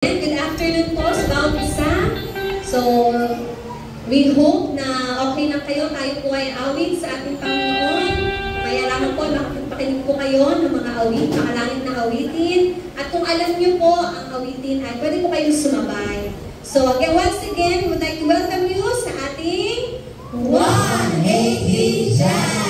Good afternoon po sa bawat isa. So, we hope na okay lang kayo. Tayo po ay awit sa ating Panginoon. Kaya lamang po, makapagpakinig po kayo ng mga awit, makalangit na awitin. At kung alam niyo po ang awitin, ay pwede po kayong sumabay. So, again, once again, we would like to welcome you sa ating 180 Jam!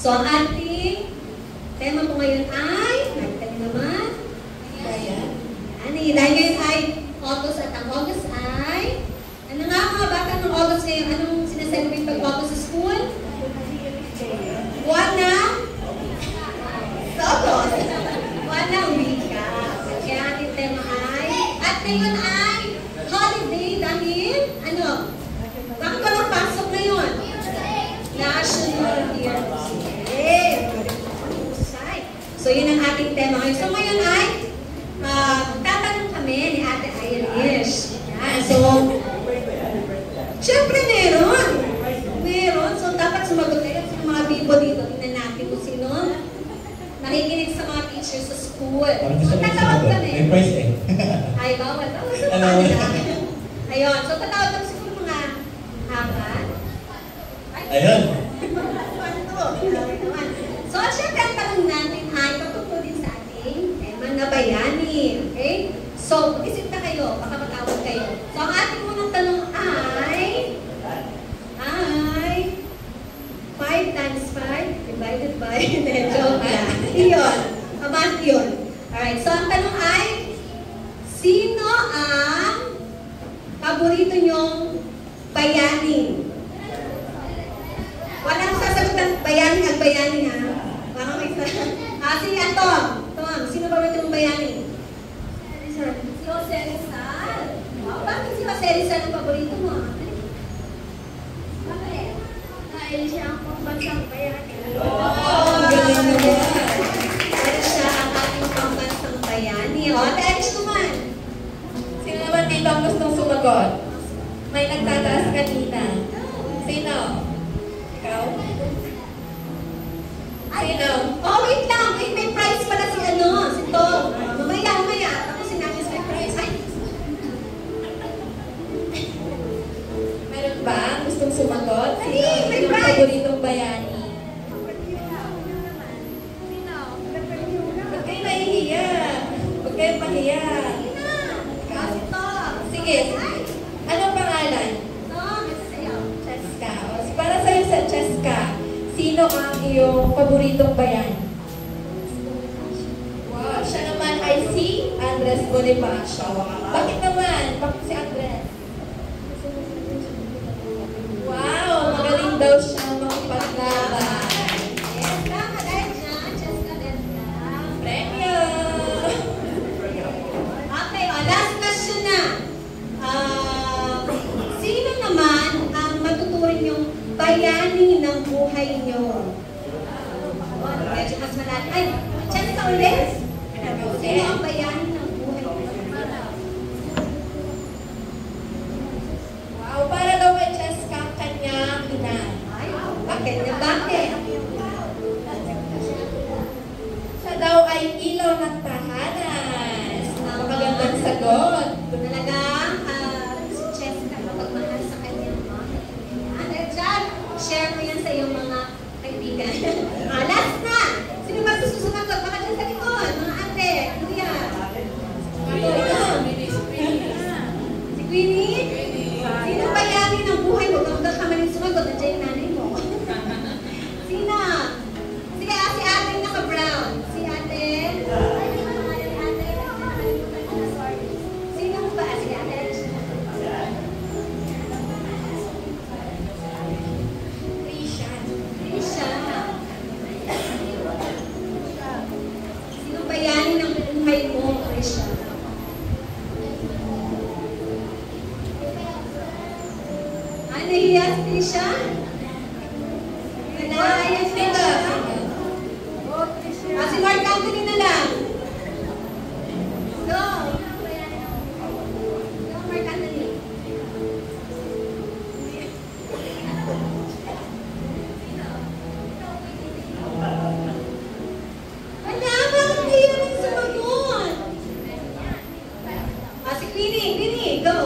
So, ang ating tema po ngayon ay, nakita niyo naman, dahil ngayon ay August at ang August ay, ano nga mga bata ng August ngayon, anong sinaselebrate pag August sa school? Buwan na? August. Buwan na wika. Kaya ating tema ay, at ngayon ay holiday dahil, ano? Bakit walang pasok ngayon? National Day. So, yun ang ating tema ngayon. So, ngayon ay, tatanong kami ni Ate Irish. So, syempre meron. Meron. So, dapat sumagot kayo sa mga bibo dito. Tingnan natin kung sino nakikinig sa mga teachers sa school. So, tatawag kami. May price eh. Ay, bawal. Ayun. So, tatawag kami siguro mga apat. Ayun. So, syempre, ang tanong natin ay patungkol din sa ating tema na bayani. Okay? So, mag-isip na kayo. Baka matawag kayo. So, ang ating unang tanong ay 5 times 5 divided by joke lang. Iyon. Abang yun. Alright. So, ang tanong ay sino ang paborito nyong bayani? Walang sasagutan bayani at bayani ha. Baka may si Tom. Tom, sino paborito mong bayani? Si Jose Rizal. Wow, bakit si Jose Rizal ang paborito mo? Bakit? Dahil siya ang pambansang bayani. Oh, galing mo yan. Dahil siya ang ating pambansang bayani. O, Ate Alice naman. Sino naman dito ang gustong sumagot? May nagtataas kanina. Sino? Ikaw? Sino? Oh, wait lang. Wait, may prize pala si si Tom. Mamaya. Tapos sinakis may prize. Ay. Meron ba gustong sumagot? Ay, may Sino ang prize. paboritong bayani? Huwag kayo nahihiya. Huwag kayo mahiya. Si Tom. Sige. Anong pangalan? Tom, ito sa'yo. Cheska. Para sa'yo sa Cheska, sino ang iyong paboritong bayan? Wow, siya naman ay si Andres Bonifacio. Bakit naman? Bakit si Andres? Wow, magaling daw siya makipaglaban. Yes, tama dahil dyan. Cheska, let's go. Premyo! Okay, last question na. Sino naman ang matuturing yung bayani ng buhay nyo? Medyo mas malalim. Ay, chance ka ulit? Sino ang bayani ng buhay nyo? Wow, para daw kay Cheska ang kanyang ina. Ay, bakit na bakit? Siya daw ay ilaw ng tahanan. Magandang sagot. Talagang si Cheska mapagmahal sa kanyang mga kaibigan. At dyan, share mo yan sa iyong mga kaibigan. Last na! Sino ba gusto sumagot? Baka dyan sa likod, mga ate. Ano yan? Si Queenie? Sino bayani ng buhay mo? Huwag ka kamaling sumagot. Nandiyan yung nanay mo. Sino? Sige, si ate naka-brown. Si ate? Sino ba? Si ate? Christian. Trisha. Sino bayani ng buhay mo, Trisha? Ano yan, Trisha? Nanayan, Trisha? Si Mark Anthony na lang. Go! Go, Mark Anthony. Wala, bakit kayo nang sumagot? Si Queenie, go!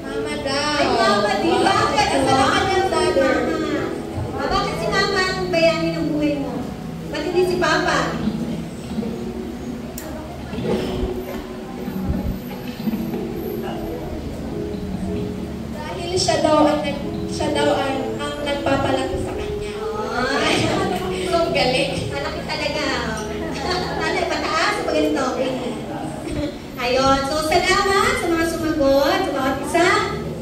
Mama daw. Ay, mama, di ba? Bakit? Asa na kanyang Mother. mama? Bakit si mama ang bayani ng buhay mo? Ba't hindi si papa? Dahil siya daw ang nagpapalaki sa kanya. Ay, galing. Malaki talaga. Malaki, pataas, pag ganito. Ayun. So, salamat sa mga sumagot, sa bawat isa.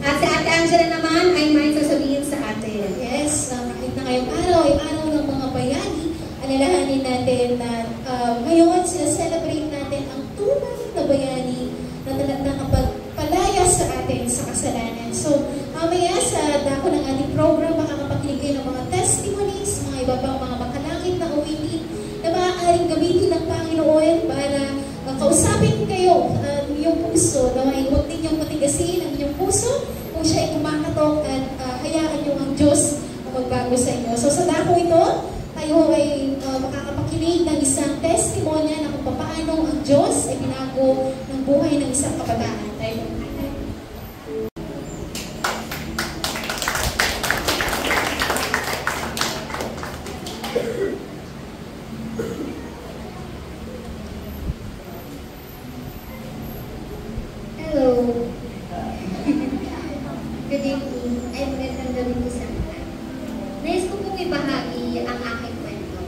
At si Ate Angela naman ay may sasabihin sa atin. Yes, nakita ngayong araw ay araw ng mga bayani. Alalahanin natin na ngayon sinaselebrate natin ang tunay na bayani na talagang nakapagpalaya sa atin sa kasalanan. So, mamaya sa dako ng ating program, makakapakinig kayo ng mga testimonies, mga iba pang mga makalangit na awitin na maaaring gamitin ng Panginoon para kausapin kayo yung puso. Huwag ninyong matigasin ang inyong puso kung siya ay kumakatok at hayaan nyo ang Diyos na magbago sa inyo. So sa dako ito, tayo ay makakapakinig ng isang testimonya na kung paano ang Diyos ay binago ng buhay ng isang kabataan. Tayo Hello. Good evening. Ay, magandang gabi po sa lahat. Nais ko pong ibahagi ang aking kwento.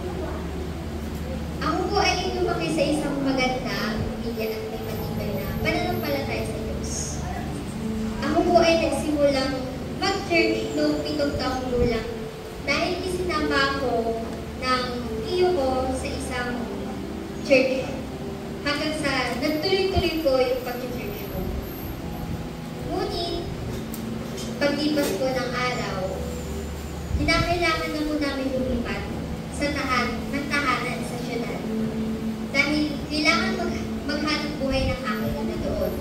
Ako po ay lumaki sa isang maganda, pamilya at may matibay na pananampalataya sa Diyos. Ako po ay nagsimulang mag-church noong 7 taong gulang dahil isinama ako ng tiyo ko sa isang church. Hanggang sa nagtuloy-tuloy ko yung pag-church ko. Ngunit, paglipas ko ng araw, kinakailangan na po namin lumipat sa tahanan sa syudad. Dahil kailangan maghanap buhay ng aking ina doon.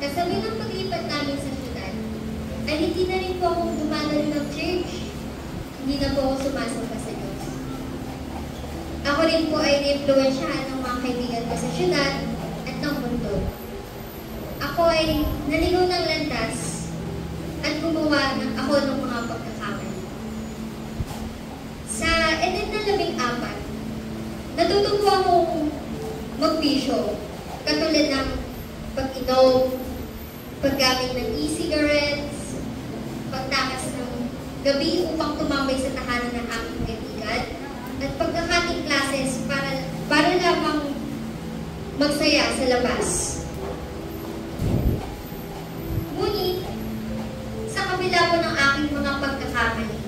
Kasabi ng paglipat namin sa syudad, ay hindi na rin po akong dumadalo ng church. Hindi na po ako sumasamba sa Diyos. Ako rin po ay na-influensyahan ng mga kaibigan ko sa syudad at ng mundo. Ako ay naligaw ng landas at gumawa ako ng mga pagkakamali. Sa edad na 14, natuto po akong magbisyo, katulad ng pag-inom, paggamit ng e-cigarettes, pagtakas ng gabi upang tumambay sa tahanan ng aking kaibigan, at pagkakating classes para lamang magsaya sa labas. Ngunit, sa kabila po ng aking mga pagkakamali,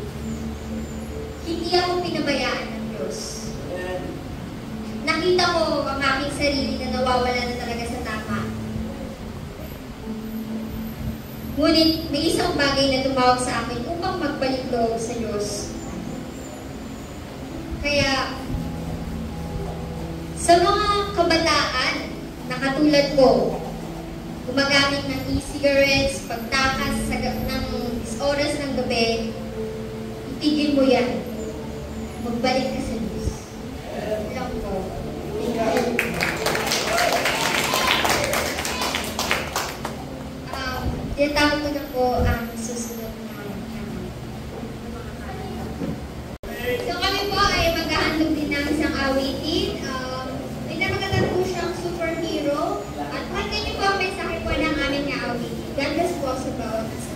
hindi ako pinabayaan ng Diyos. Nakita ko ang aking sarili na nawawala na talaga sa tama. Ngunit, may isang bagay na tumawag sa akin upang magbalik loob sa Diyos. Kaya, sa mga kabataan na katulad ko, gumagamit ng e-cigarettes, pagtakas ng oras ng gabi, itigil mo yan. Magbalik ka sa Diyos. Lang po. Tinatawag ko na po ang susunod na mga kanya. So kami po ay maghahandog din ng isang awitin. Pinamagatan po siyang superhero. At pakinggan niyo po ang mensahe po ng aming awitin. God bless po sa bawat isa.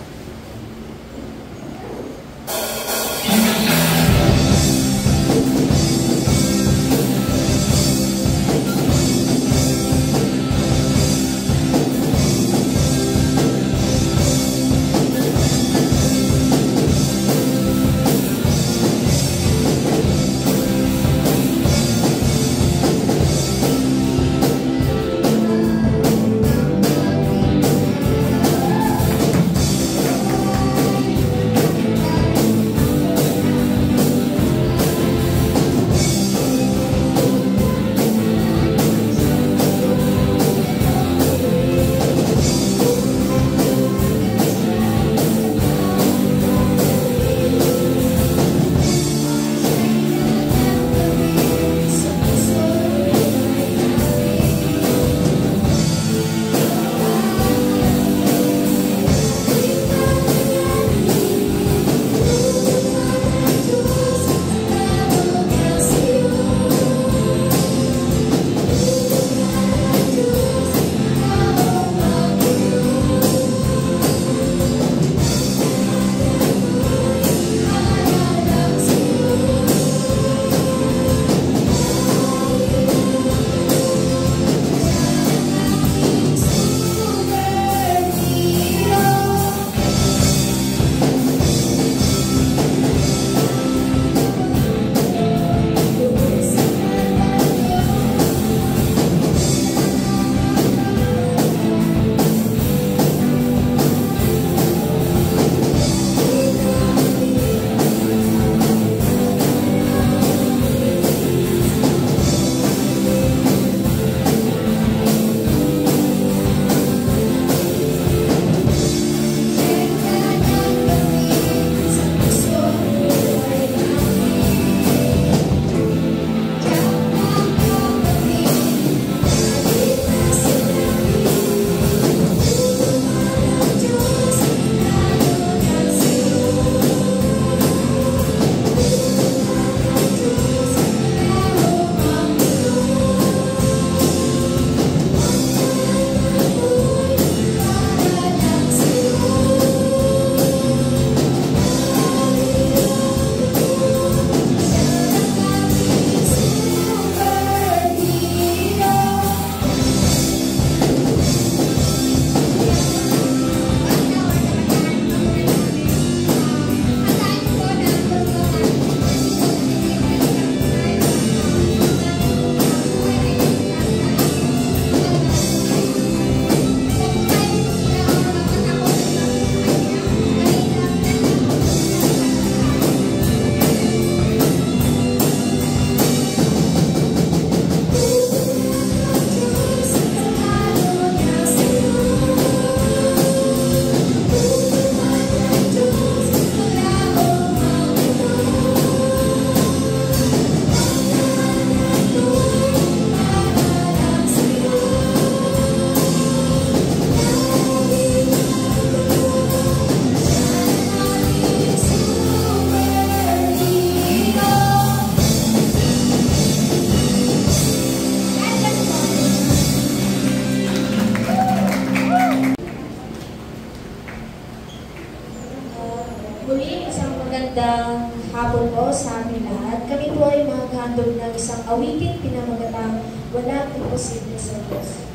magandang hapon po sa amin lahat. Kami po ay maghandog ng isang awiting pinamagatang Walang Imposible sa Diyos.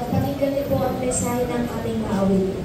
Pakinggan niyo po ang mensahe ng aming awitin.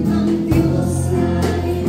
Ang Diyos ay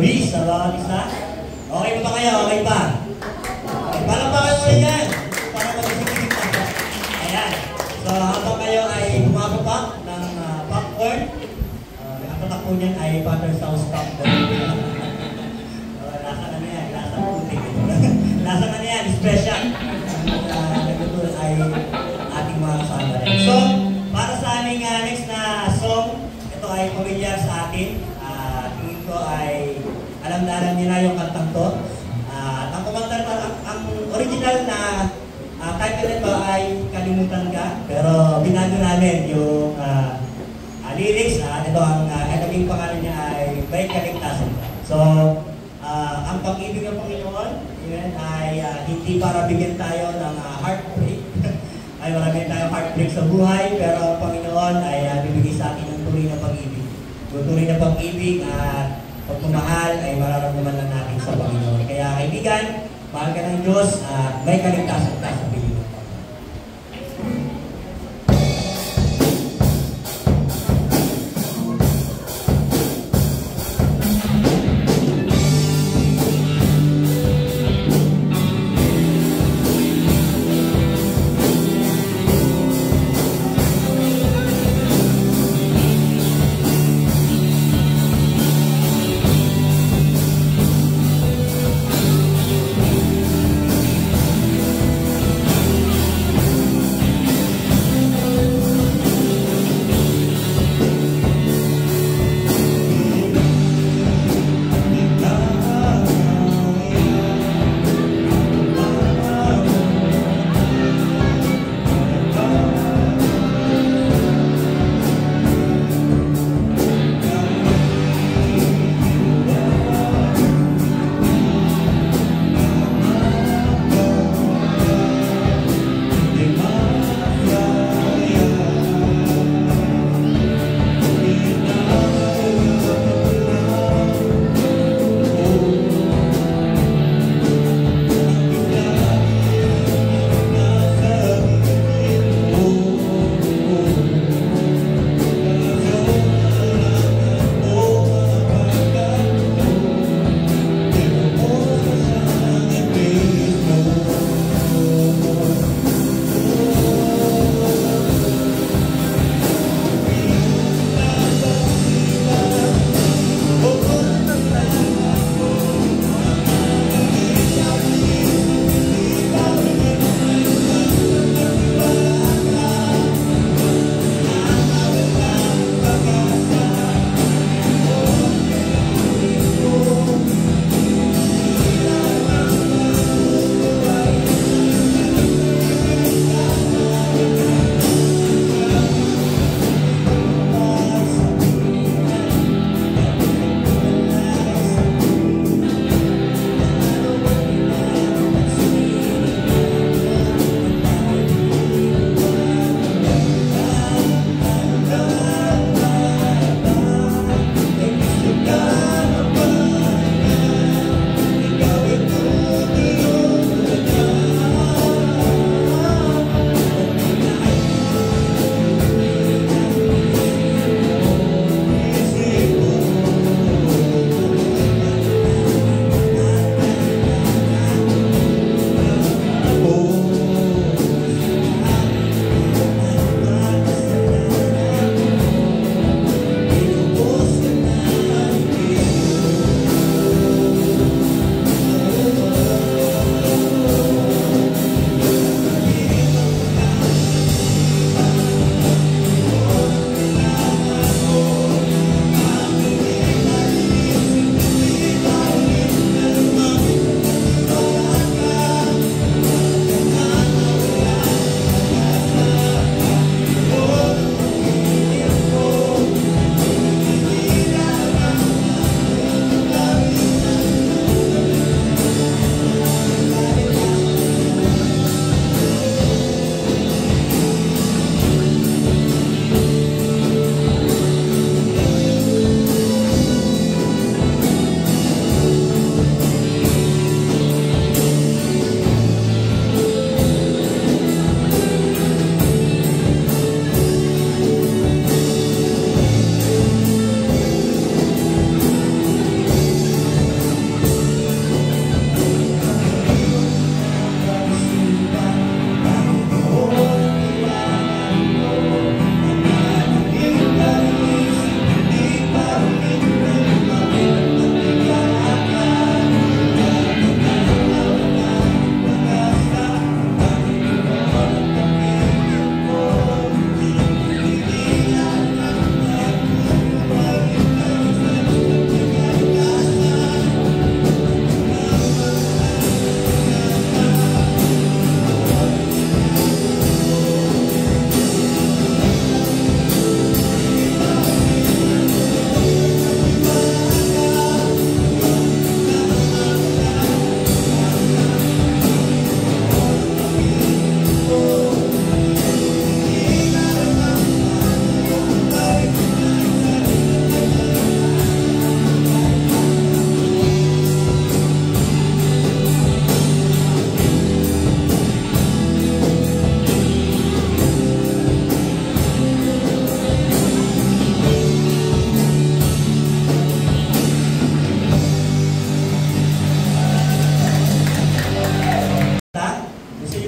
gabi sa bawat isa. Okay pa ba kayo? Okay pa? Okay, palakpakan mo rin yan para mag-isip na. Ayan. So, habang kayo ay bumabapak ng popcorn, ang tatak po niyan ay Father's House popcorn. Lasa na yan, lasa putik. Lasa na yan, special. Nagluto ay ating mga kasama rin. So, para sa aming next na song, ito ay pamilyar sa atin. Tingin ko ay alam na alam nila yung kantang to. Ang kumanta, ang original na title nito ay Kalimutan Ka. Pero binago namin yung lyrics. Ito ang naging pangalan niya ay May Kaligtasan Ka. So, ang pag-ibig ng Panginoon yun, ay hindi para bigyan tayo ng heartbreak. Ay marami tayong heartbreak sa buhay, pero ang Panginoon ay bibigay sa atin ng tunay na pag-ibig. Yung tunay na pag-ibig at pagmamahal ay mararamdaman lang natin sa Panginoon. Kaya kaibigan, mahal ka ng Diyos at may kaligtasan ka sa piling.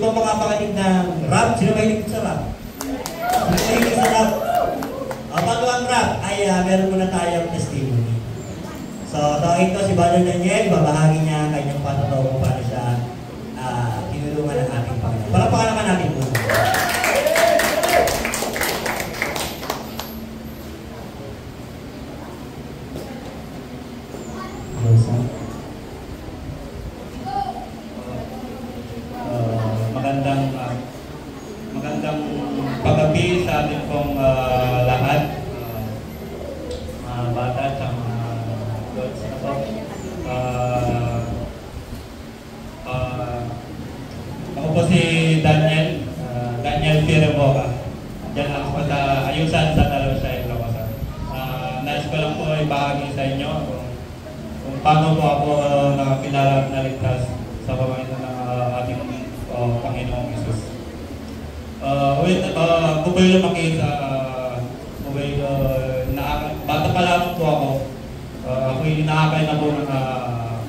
po makapakinig ng rap. Sino mahilig sa rap? Sino mahilig sa rap? Bago ang rap ay meron muna tayong testimony. So, ito si Brother Daniel, babahagi niya ang kanyang patotoo kung paano siya tinulungan ng ating Panginoon. Palakpakan naman natin po. Magandang paggabi sa ating pong lahat, mga bata at mga adults na po. Ako po si Daniel Fireboca. Diyan ako sa Ayusan sa Talusay, Lawasan. Nais ko lang po ibahagi sa inyo kung paano po ako naligtas sa pamamagitan ng ating Panginoong Hesus. Bubay lumaki sa bata pa lamang po ako. Ako'y inaakay na po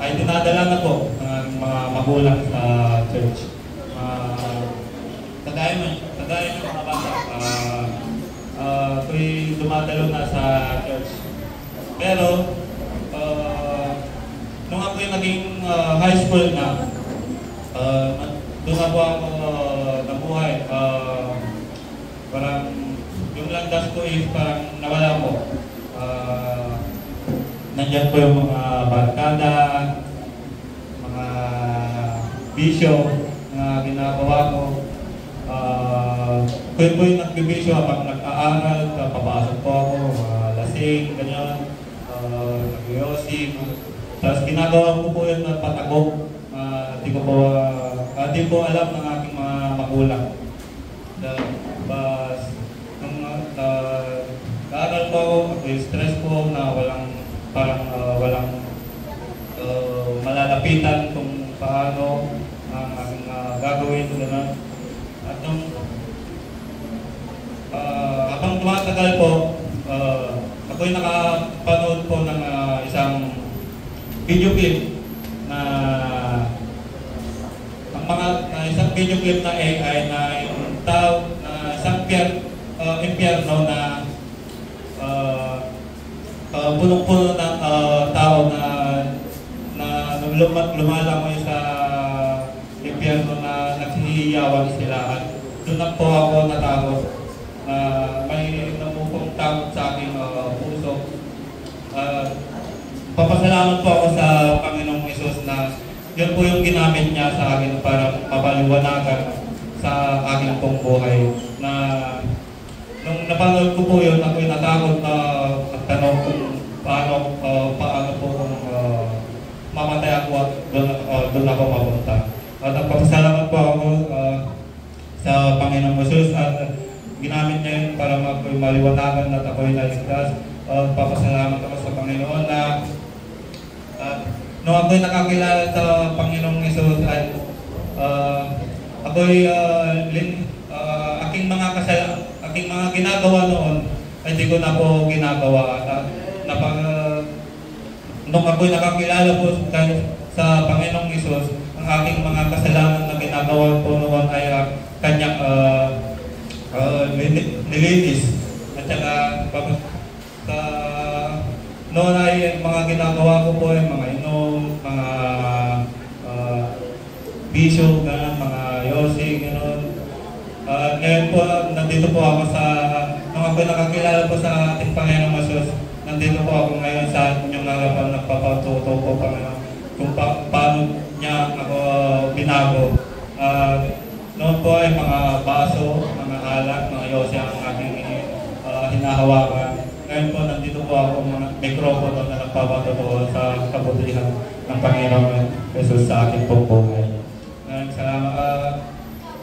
ay dinadala na po ng mga magulang sa church. Kagaya ng mga bata, ako'y dumadalo na sa church. Pero, nung ako'y naging high school na, doon na po ako nabuhay. Parang yung landas ko is parang nawala po. Nandiyan po yung mga barkada, mga bisyo na ginagawa ko. Kung po yung nagbibisyo habang nag-aaral, papasok po ako, lasing, ganyan, nag-iosig. Tapos ginagawa ko po yun na patagok. Di po alam ng aking mga magulang. Nung nag-aaral po ako, stress po na walang malalapitan kung paano ang aking gagawin. At nung habang tumatagal po, ako'y nakapanood po ng isang video clip na isang video clip na AI na yung tao na isang impyerno na punong-puno ng tao na lumalangoy sa impyerno na naghihiyawan sila. At doon na po ako natakot na may namupong takot sa aking puso. Papasalamat po ako sa Panginoong Hesus na yun po yung ginamit niya sa akin para mapaliwanagan sa aking pong buhay. Na nung napanood ko po yun, ako'y natakot na magtanong kung paano po kung mamatay ako at doon ako mapunta. At nagpapasalamat po ako sa Panginoong Hesus at ginamit niya yun para maliwanagan at ako'y naligtas. Papasalamat ako sa Panginoon na nung ako'y nakakilala sa Panginoong Hesus ay ako'y aking mga ginagawa noon ay hindi ko na po ginagawa. Nung ako'y nakakilala po sa Panginoong Hesus, ang aking mga kasalanan na ginagawa po noon ay kanyang nilinis. At saka noon ay mga ginagawa ko po ay mga inom, mga bisyo, mga yosi, gano'n. Ngayon po, nandito po ako nung ako nakakilala po sa ating Panginoong Hesus, nandito po ako ngayon sa inyong harapan, nagpapatuto po Panginoon kung paano niya ako binago. Noon po ay mga baso, mga alak, mga yosi ang aking hinahawakan. Ngayon po, nandito po ako mga mikropono na nagpapatuto sa kabutihan ng Panginoong Hesus sa aking pong buhay. Ngayon, salamat.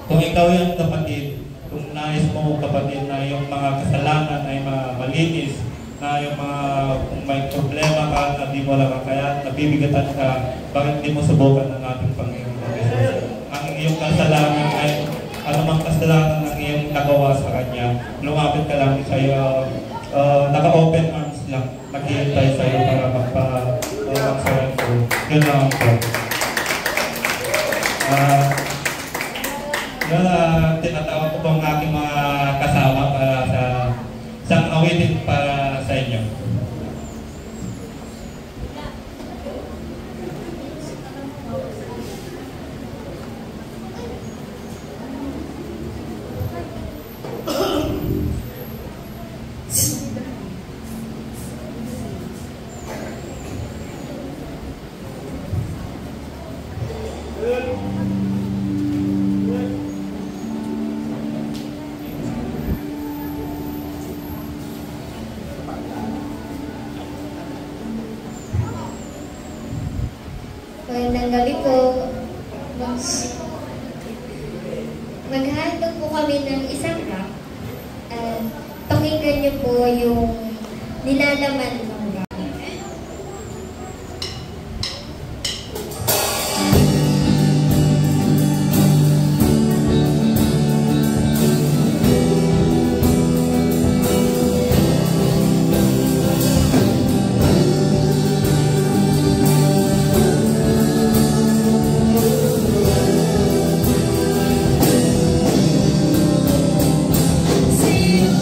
Kung ikaw yung kapatid, kung nais mo kapatid na yung mga kasalanan ay malinis, na yung kung may problema ka na di mo lang kaya nabibigatan ka, bakit di mo subukan ng ating Panginoong Hesus? Ang iyong kasalanan ay anumang kasalanan ng iyong nagawa sa Kanya, lumapit ka lang sa iyo. Naka-open arms lang, naghihintay sa iyo para magpa-surrender. Yun lang po. Yun, tinatawag ko po ang aking mga kasama para sa isang awitin para sa inyo. Magandang gabi po. Maghahandog po kami ng isang rap. Pakinggan niyo po yung nilalaman ng rap. Sino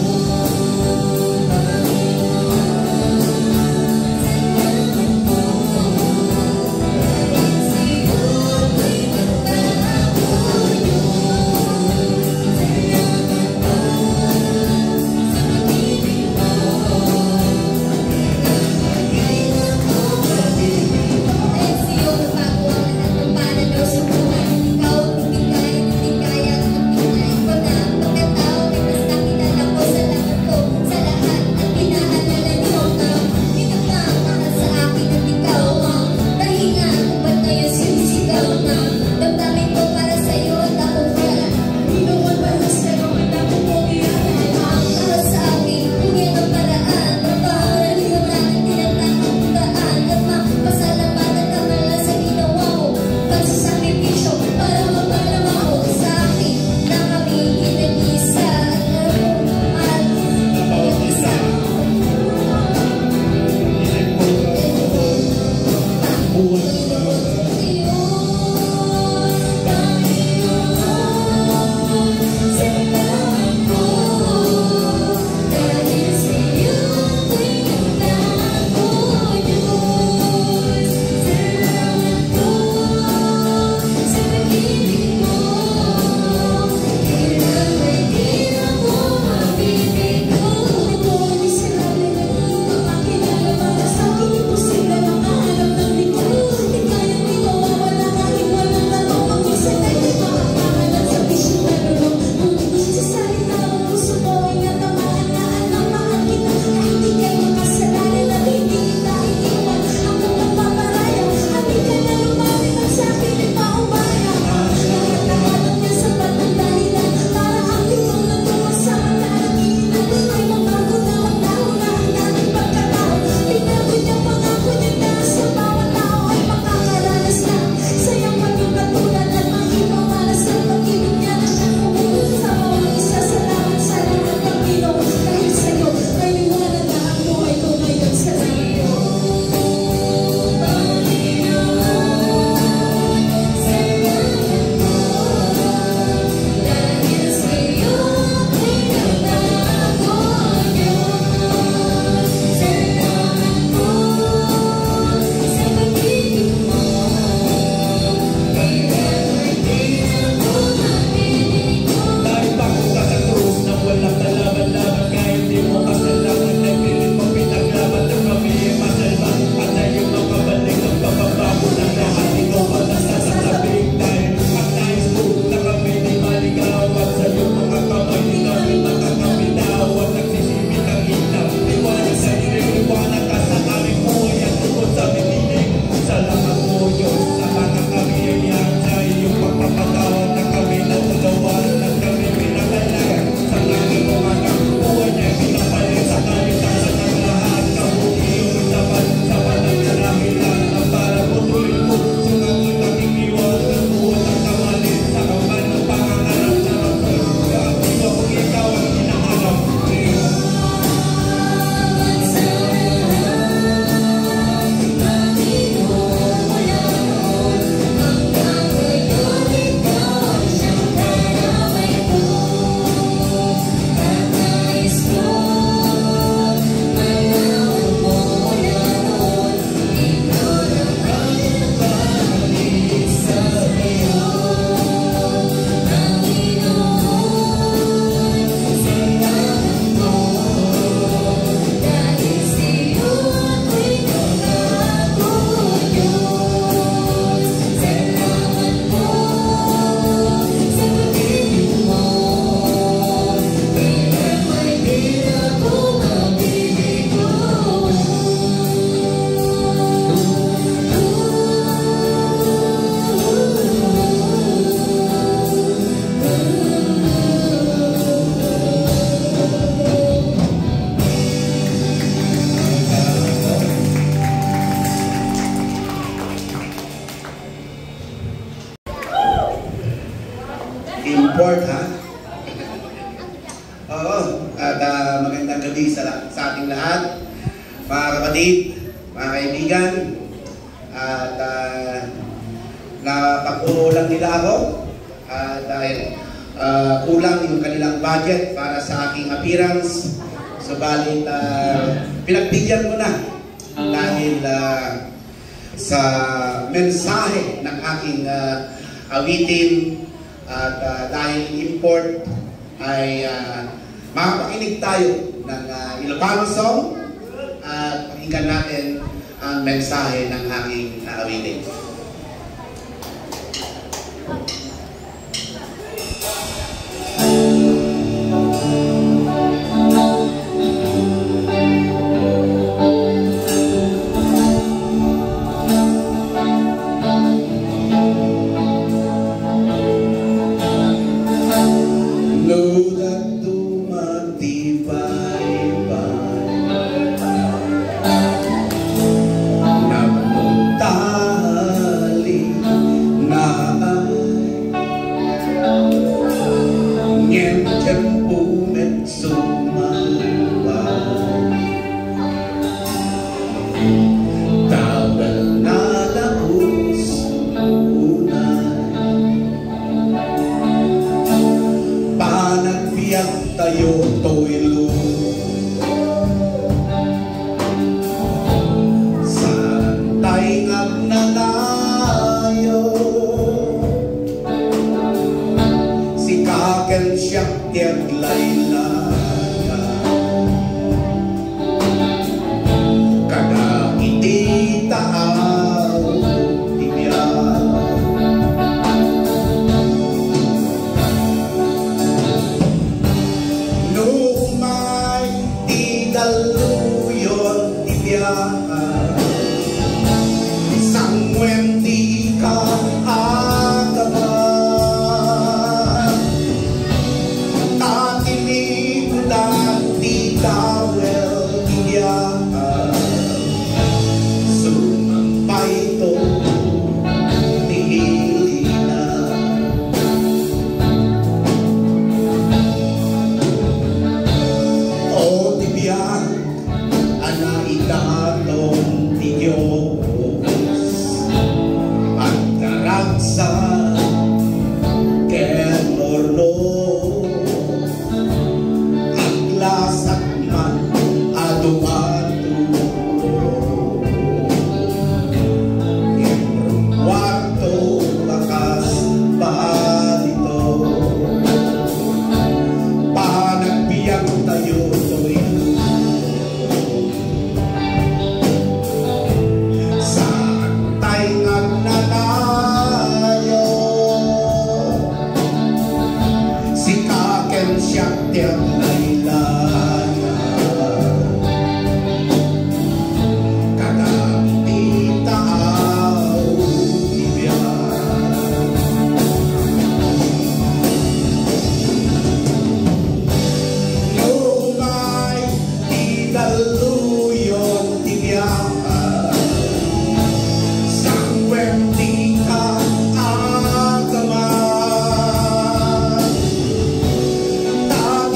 import, ha? Oo, at magandang gabi sa ating lahat, mga kapatid, mga kaibigan, at napag-uulang nila ako at kulang yung kanilang budget para sa aking appearance. Subalit, pinagbigyan ko na dahil sa mensahe ng aking awitin at dahil import ay makapakinig tayo ng Ilocano song at pakinggan natin ang mensahe ng aking awitin.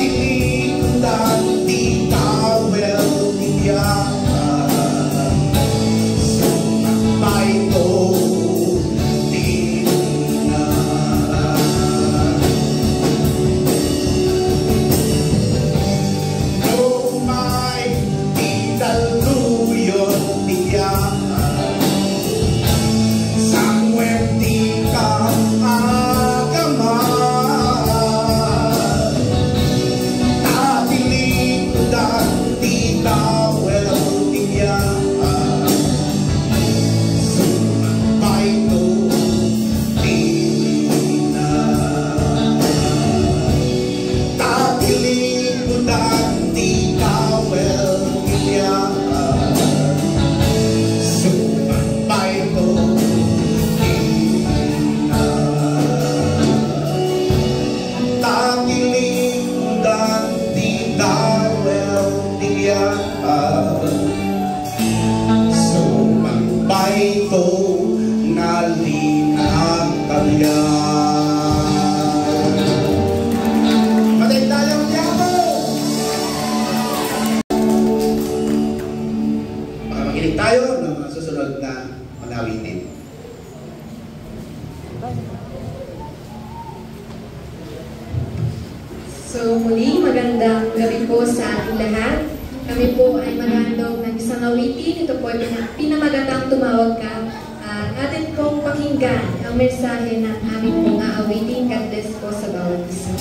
Dili So muli, magandang gabi po sa ating lahat. Kami po ay magandang ng isang awitin. Ito po ay pinamagatang tumawag ka. At atin pong pakinggan ang mensahe ng aming pong aawitin. God bless po sa bawat isa.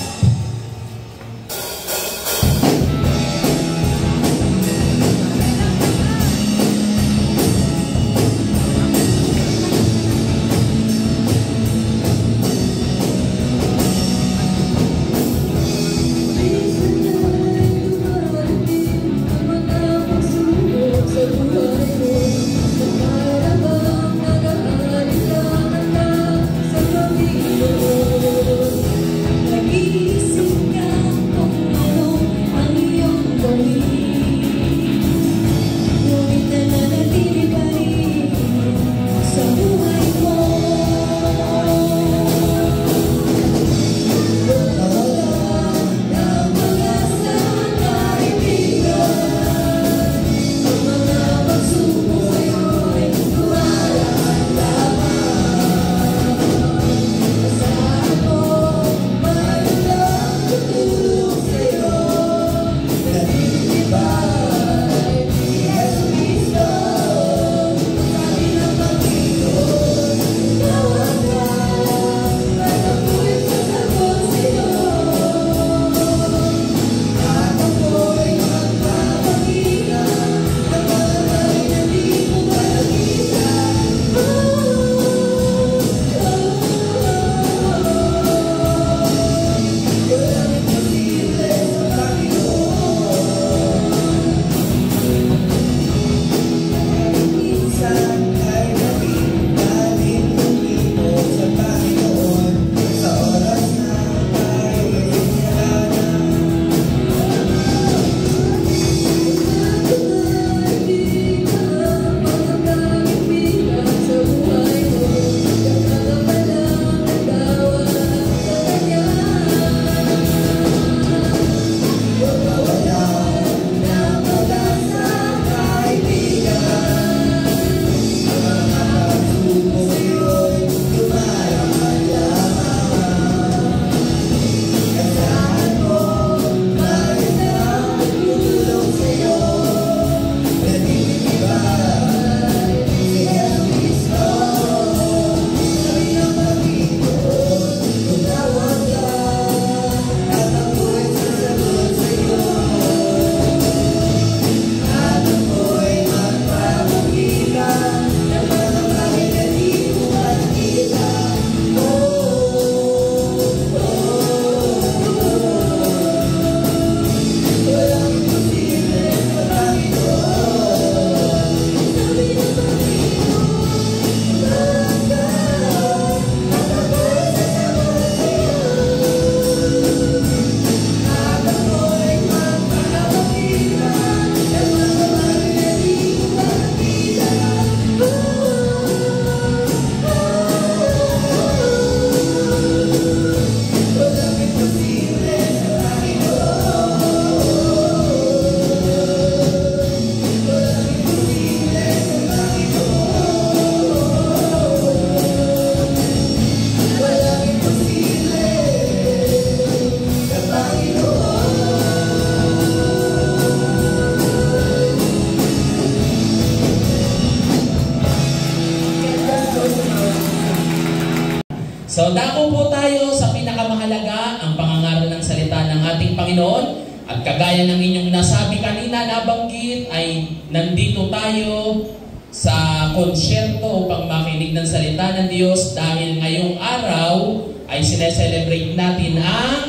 So, dako po tayo sa pinakamahalaga, ang pangangaral ng salita ng ating Panginoon. At kagaya ng inyong nasabi kanina, nabanggit, ay nandito tayo sa konsyerto upang makinig ng salita ng Diyos dahil ngayong araw ay sineselebrate natin ang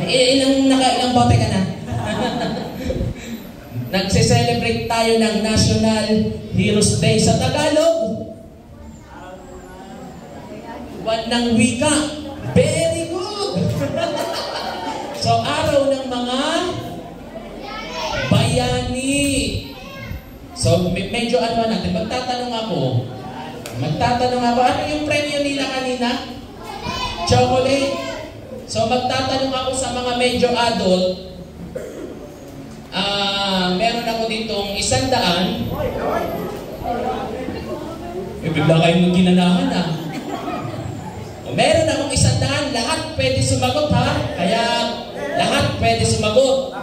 ilang bote ka na? Nagsiselebrate tayo ng National Heroes Day sa Tagalog. Buwan ng wika. Very good! So, araw ng mga bayani. So, medyo ano natin, magtatanong ako, ano yung premyo nila kanina? Chocolate. So, magtatanong ako sa mga medyo adult. Meron ako ditong 100. Bigla kayong ginanahan O meron akong 100, lahat pwede sumagot ha. Kaya lahat pwede sumagot.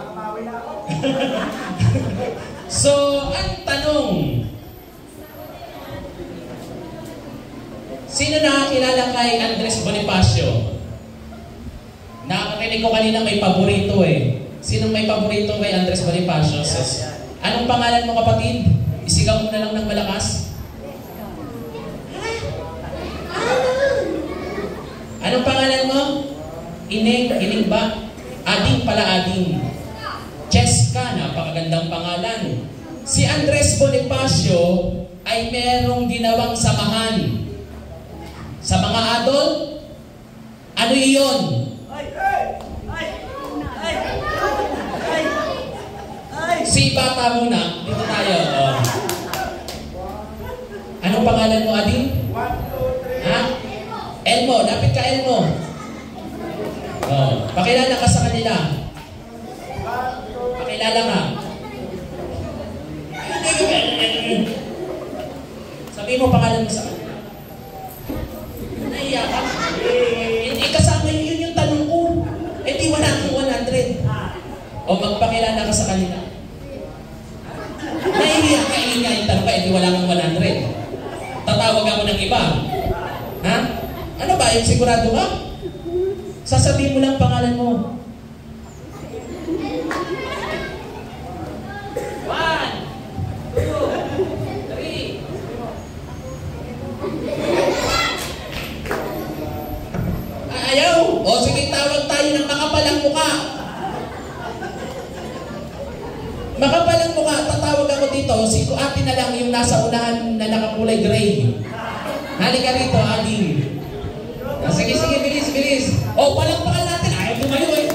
So, ang tanong, sino nakakilala kay Andres Bonifacio? Nakakakinig ko kanina may paborito eh. Sinong may paborito kay Andres Bonifacio? Anong pangalan mo kapatid? Isigaw mo na lang ng malakas. Anong pangalan mo? Ining ba? Ading pala, Ading. Cheska, napakagandang pangalan. Si Andres Bonifacio ay merong ginawang samahan. Sa mga adult, ano iyon? Si bata muna, dito tayo. Oh. Anong pangalan mo, Ading? Ha? Elmo, lapit ka Elmo. Oh, pakilala ka sa kanila. Pakilala ka. Sabihin mo pangalan mo sa kanila. Naiya ka? Hindi kasama yun yung tanong ko. Eh di wala kang 100. O magpakilala ka sa kanila. Naiya ka, ingay yung tanong ka, eh di wala kang 100. Tatawag ako ng iba. Ha? Ano ba? Yung sigurado ka? Sasabihin mo lang pangalan mo. 1, 2, 3. Ayaw! O sige, tawag tayo ng makapalang mukha. Makapalang mukha, tatawag ako dito. Si Ate na lang yung nasa unahan na nakakulay gray. Halika rito, Ading. Sige, bilis. O, palakpakan natin. Ayaw tumayo eh.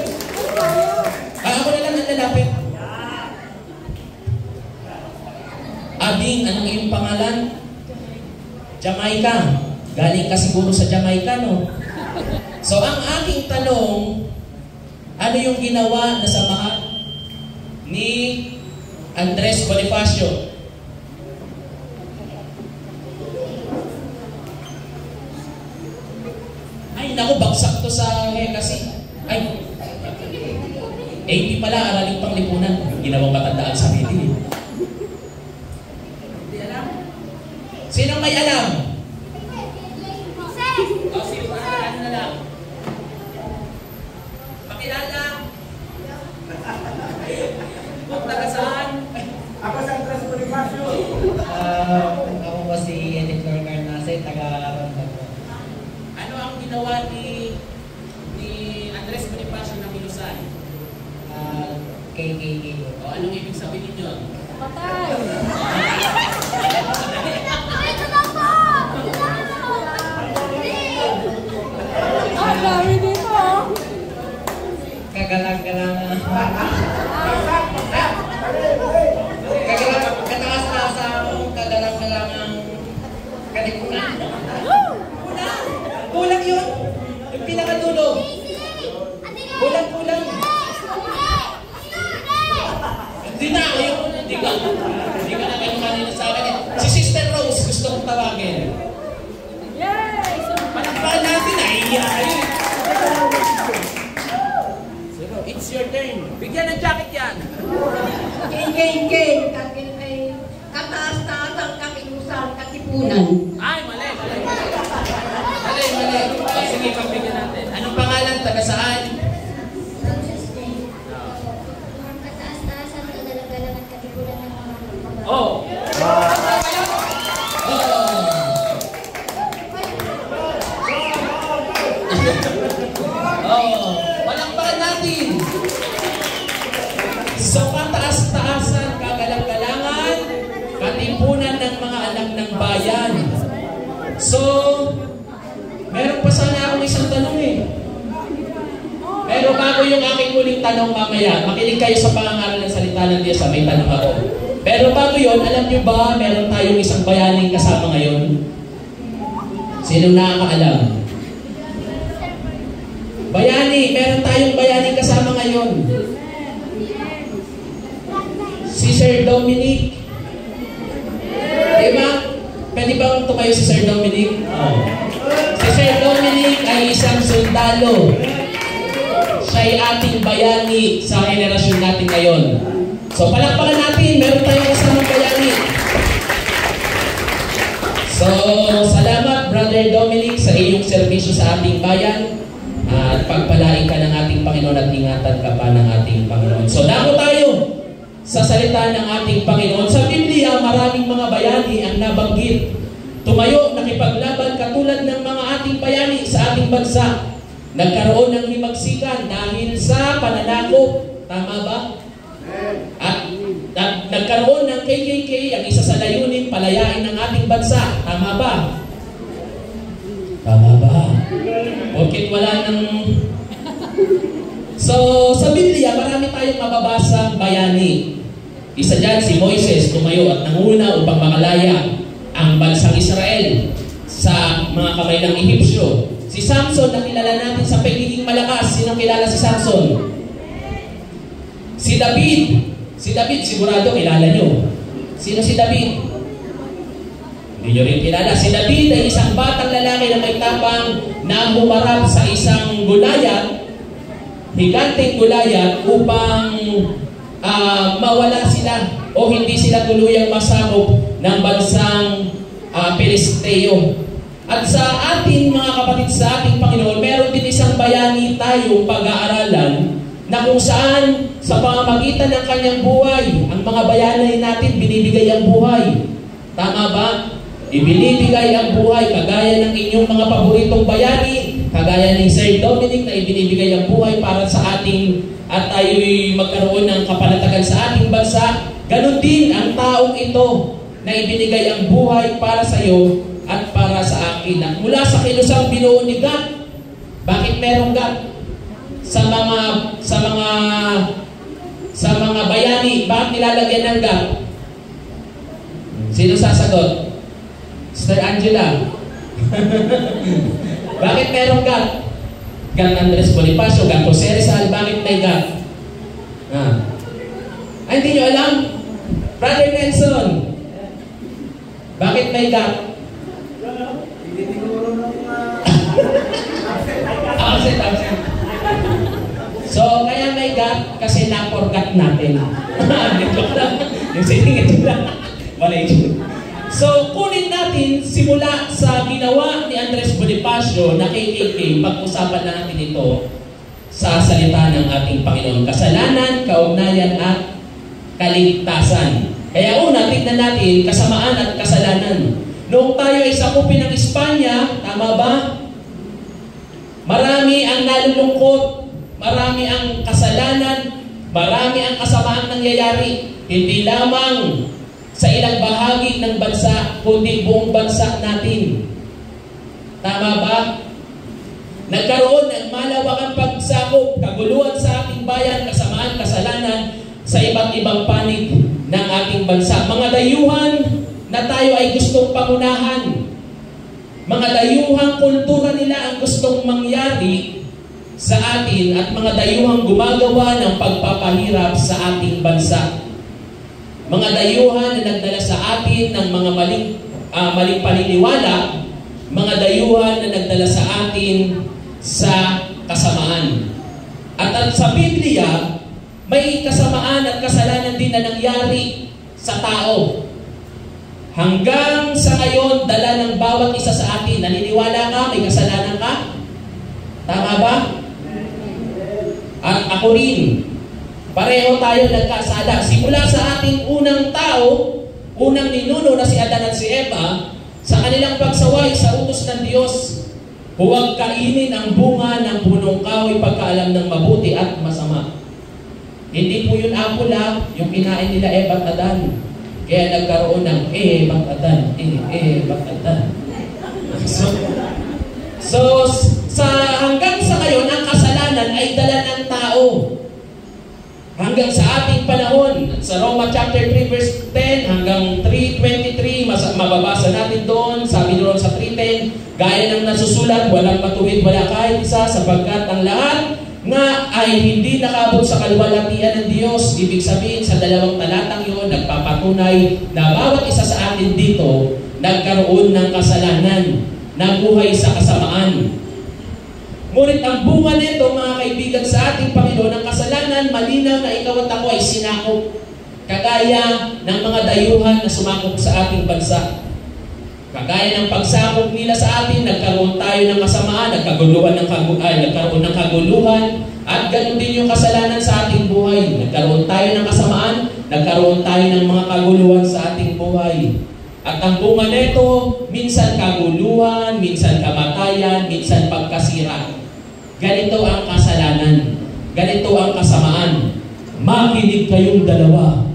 Ako na lang ang lalapit. Ading, anong iyong pangalan? Jamaica. Galing ka siguro sa Jamaica, no? So, ang aking tanong, ano yung ginawa na samahan ni Andres Bonifacio? Ay, naku, bagsak to sa kasi. Ay, 80 pala, araling pang lipunan. Ginawang matandaan sa meeting. Hindi alam? Sinong may alam? O, sige, ano na lang? Pakilala. Kung taga saan? Ako sa Andres Bonifacio. Ako po si Editor Carnase, taga-Ronda po. Ano ang ginawa ni Andres Bonifacio ng Ilusan? KKK po. O anong ibig sabihin yun? Patay! Ang dami dito! Kagalang-galangan. Kataas-taas kagalang-galangan katipunan. Kulang yun. Yung pinakadulo. Kulang. Hindi na. Hindi ka na kayo kanina sa akin. Si Sister Rose gusto kong tawagin. Yay! Palakpakan natin. Ay. It's your turn. Bigyan ng jacket yan. King, kakin ay kataas-taas ang kakilusan, katipunan. Ay, mali. O, sige, pagbigyan natin. Anong pangalan? Taga saan? Kataas-taasan, kagalang-galangan, katipunan ng mga Oh. Palakpakan natin. So, kataas-taasan, kagalang-galangan, katipunan ng mga anak ng bayan. So, meron pa sana akong isang tanong eh. Pero bago yung aking huling tanong mamaya, makinig kayo sa pangangaral ng salita ng Diyos, may tanong ako. Pero bago yun, alam nyo ba, meron tayong isang bayaning kasama ngayon? Sinong nakakaalam? Bayani, meron tayong bayaning kasama ngayon. Si Sir Dominic. Diba? Pwede bang tumayo si Sir Dominic? Oh. Si Sir Dominic ay isang sundalo. Siya ay ating bayani sa henerasyon natin ngayon. So palakpakan natin, meron tayong kasamang bayani. So salamat Brother Dominic sa iyong serbisyo sa ating bayan. At pagpalain ka ng ating Panginoon at ingatan ka pa ng ating Panginoon. So dako tayo sa salita ng ating Panginoon. Sa Biblia, maraming mga bayani ang nabanggit. Tumayo, nakipaglaban katulad ng mga ating bayani sa ating bansa. Nagkaroon ng himagsikan dahil sa pananakop. Tama ba? At nagkaroon ng KKK, ang isa sa layunin, palayain ng ating bansa. Tama ba? Tama ba? Bakit wala ng... So, sa Biblia, marami tayong mababasang bayani. Isa dyan, si Moises, tumayo at nanguna upang makalaya ang bansang Israel sa mga kamay ng Ehipsyo. Si Samson, nakilala natin sa pagiging malakas. Sino kilala si Samson? Si David. Si David, sigurado kilala nyo. Sino si David? Hindi nyo rin kilala. Si David ay isang batang lalaki na may tapang na humarap sa isang Goliath, higanteng Goliath, upang mawala sila o hindi sila tuluyang masakop ng bansang Pilisteo. At sa ating mga kapatid, sa ating Panginoon, meron din isang bayani tayong pag-aaralan na kung saan sa pamamagitan ng kanyang buhay, ang mga bayani natin binibigay ang buhay. Tama ba? Ibinibigay ang buhay kagaya ng inyong mga paboritong bayani, kagaya ni Sir Dominic na ibinibigay ang buhay para sa ating at tayo'y magkaroon ng kapanatagan sa ating bansa. Ganon din ang taong ito na ibinigay ang buhay para sa iyo at para sa akin. At mula sa kilusang binuo ni God, bakit merong God? Sa mga bayani, bakit nilalagyan ng God? Sino sasagot? Sister Angela. Bakit merong God? God Andres Bonifacio, God Jose Rizal, bakit may God? Ay, hindi nyo alam? Brother Nelson, bakit may God? Absent. So, kaya may God kasi na-forgot natin. Yung siningit lang. So, kunin natin simula sa ginawa ni Andres Bonifacio na KKK, pag-usapan natin ito sa salita ng ating Panginoon. Kasalanan, kaugnayan at kaligtasan. Kaya una, tignan natin kasamaan at kasalanan. Noong tayo ay sakupin ng Espanya, tama ba? Marami ang nalulungkot, marami ang kasalanan, marami ang kasamaang nangyayari. Hindi lamang sa ilang bahagi ng bansa, kundi buong bansa natin. Tama ba? Nagkaroon ng malawakang pagsakop, kaguluhan sa ating bayan, kasamaan, kasalanan sa iba't ibang panig ng ating bansa. Mga dayuhan na tayo ay gustong pangunahan. Mga dayuhang kultura nila ang gustong mangyari sa atin at mga dayuhang gumagawa ng pagpapahirap sa ating bansa. Mga dayuhan na nagdala sa atin ng mga maling paniniwala, mga dayuhan na nagdala sa atin sa kasamaan. At sa Biblia, may kasamaan at kasalanan din na nangyari sa tao. Hanggang sa ngayon, dala ng bawat isa sa atin. Naniniwala ka, may kasalanan ka? Tama ba? At ako rin. Pareho tayo nagkasala. Simula sa ating unang tao, unang ninuno na si Adan at si Eva, sa kanilang pagsaway sa utos ng Diyos, huwag kainin ang bunga ng punong kahoy pagkaalam ng mabuti at masama. Hindi po yun apula, yung kinain nila Eva at Adan. Kaya nagkaroon ng Eva at Adan, Eva at Adan. So, hanggang sa ngayon, ang kasalanan ay dala ng tao. Hanggang sa ating panahon, sa Roma chapter 3 verse 10 hanggang 3:23, mababasa natin doon, sabi doon sa 3:10, gaya ng nasusulat, walang matuwid, wala kahit isa, sapagkat ang lahat nga ay hindi nakabot sa kaluwalhatian ng Diyos. Ibig sabihin, sa dalawang talatang yun, nagpapatunay na bawat isa sa atin dito, nagkaroon ng kasalanan. nabuhay sa kasamaan. Ngunit ang bunga nito, mga kaibigan, sa ating Panginoon, ang kasalanan, malinaw na ikaw at ako ay sinakop. Kagaya ng mga dayuhan na sumakop sa ating bansa. Kagaya ng pagsakop nila sa atin, nagkaroon tayo ng kasamaan, nagkaroon ng kaguluhan, at ganoon din yung kasalanan sa ating buhay. Nagkaroon tayo ng kasamaan, nagkaroon tayo ng mga kaguluhan sa ating buhay. At ang bunga nito, minsan kaguluhan, minsan kamatayan, minsan pagkasira. Ganito ang kasalanan. Ganito ang kasamaan. Makinig kayong dalawa.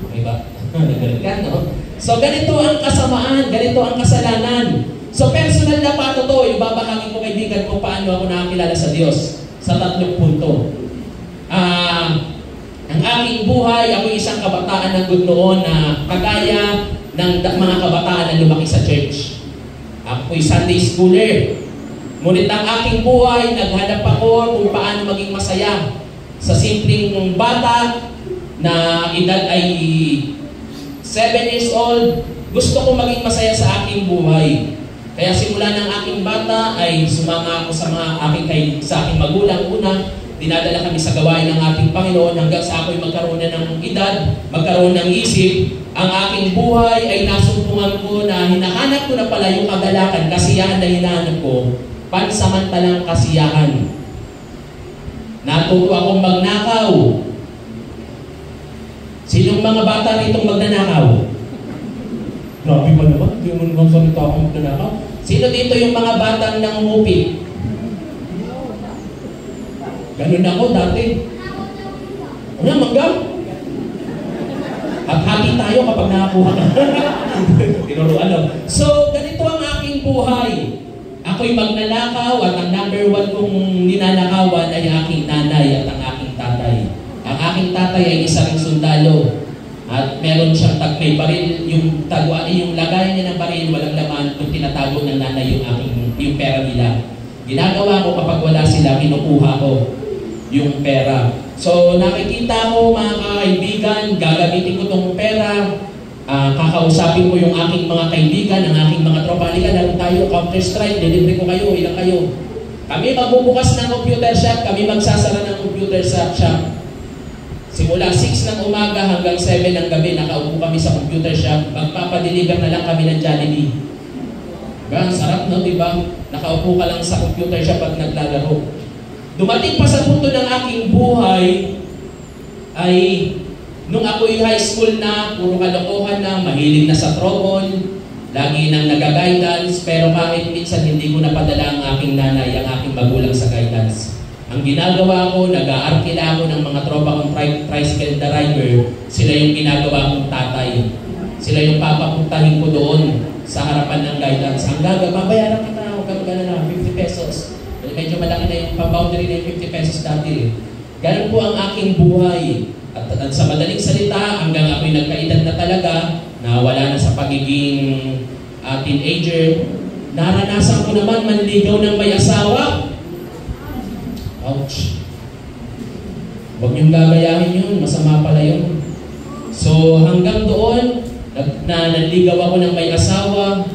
Okay ba? No? So ganito ang kasamaan, ganito ang kasalanan. So personal na pato to, ibabahagi ko kaibigan kung paano ako nakakilala sa Diyos. Sa 3 punto. Ang aking buhay, ako isang kabataan ng good noon na kagaya ng mga kabataan na lumaki sa church. Ako'y Sunday schooler. Ngunit ang aking buhay, naghanap ako kung paano maging masaya. Sa simpleng bata na edad ay 7 years old, gusto ko maging masaya sa aking buhay. Kaya simula ng aking bata ay sumama ako sa aking magulang. Una, dinadala kami sa gawain ng ating Panginoon hanggang sa ako'y magkaroon na ng edad, magkaroon ng isip. Ang aking buhay ay nasumpungan ko na hinahanap ko na pala yung kagalakan, kasiyahan na hinahanap ko, pansamantalang kasiyahan. Natuto akong magnakaw. Sinong mga bata ritong magnanakaw? Grabe pa naman, hindi mo naman salita akong magnanakaw. Sino dito yung mga batang nangungupit? Ganun ako dati. Ano, manggam? At happy tayo kapag nakakuha ka. Tinuruan lang. So, ganito ang aking buhay. Ako'y magnanakaw at ang number 1 kong ninanakawan ay aking nanay at ang aking tatay. Ang aking tatay ay isa ring sundalo. At meron siyang may baril, yung lagayan niya ng baril, walang laman, kung tinatago ng nanay yung pera nila. Ginagawa ko kapag wala sila, kinukuha ko yung pera. So nakikita ko mga kaibigan, gagamitin ko tong pera, kakausapin ko yung aking mga kaibigan, ang aking mga tropa. Halika, laro tayo, Counter-Strike, delivery ko kayo, ilang kayo. Kami magbubukas ng computer shop, kami magsasara ng computer shop. Simula 6 ng umaga hanggang 7 ng gabi, nakaupo kami sa computer shop, magpapadeliver na lang kami ng Jollibee. Diba? Ang sarap, no? Diba? Nakaupo ka lang sa computer shop at naglalaro. Dumating pa sa punto ng aking buhay ay nung ako'y high school na, puro kalokohan na, mahilig na sa trouble, lagi nang nag-guidance, pero kahit minsan hindi ko napadala ang aking nanay, ang aking magulang sa guidance. Ang ginagawa ko, nag-aarkila ako ng mga tropa kong tricycle driver, sila yung ginagawa kong tatay. Sila yung papapuntahin ko doon sa harapan ng guidance. Ang babayaran kita, huwag ka magana na, 50 pesos. Medyo malaki na yung pang-boundary na yung 50 pesos dati. Ganun po ang aking buhay. At sa madaling salita, hanggang ako'y nagkaedad na talaga, na wala na sa pagiging teenager, naranasan ko naman manligaw ng may asawa. Ouch. Huwag niyong gagayahin yun, masama pala yun. So hanggang doon, nanligaw ako ng may asawa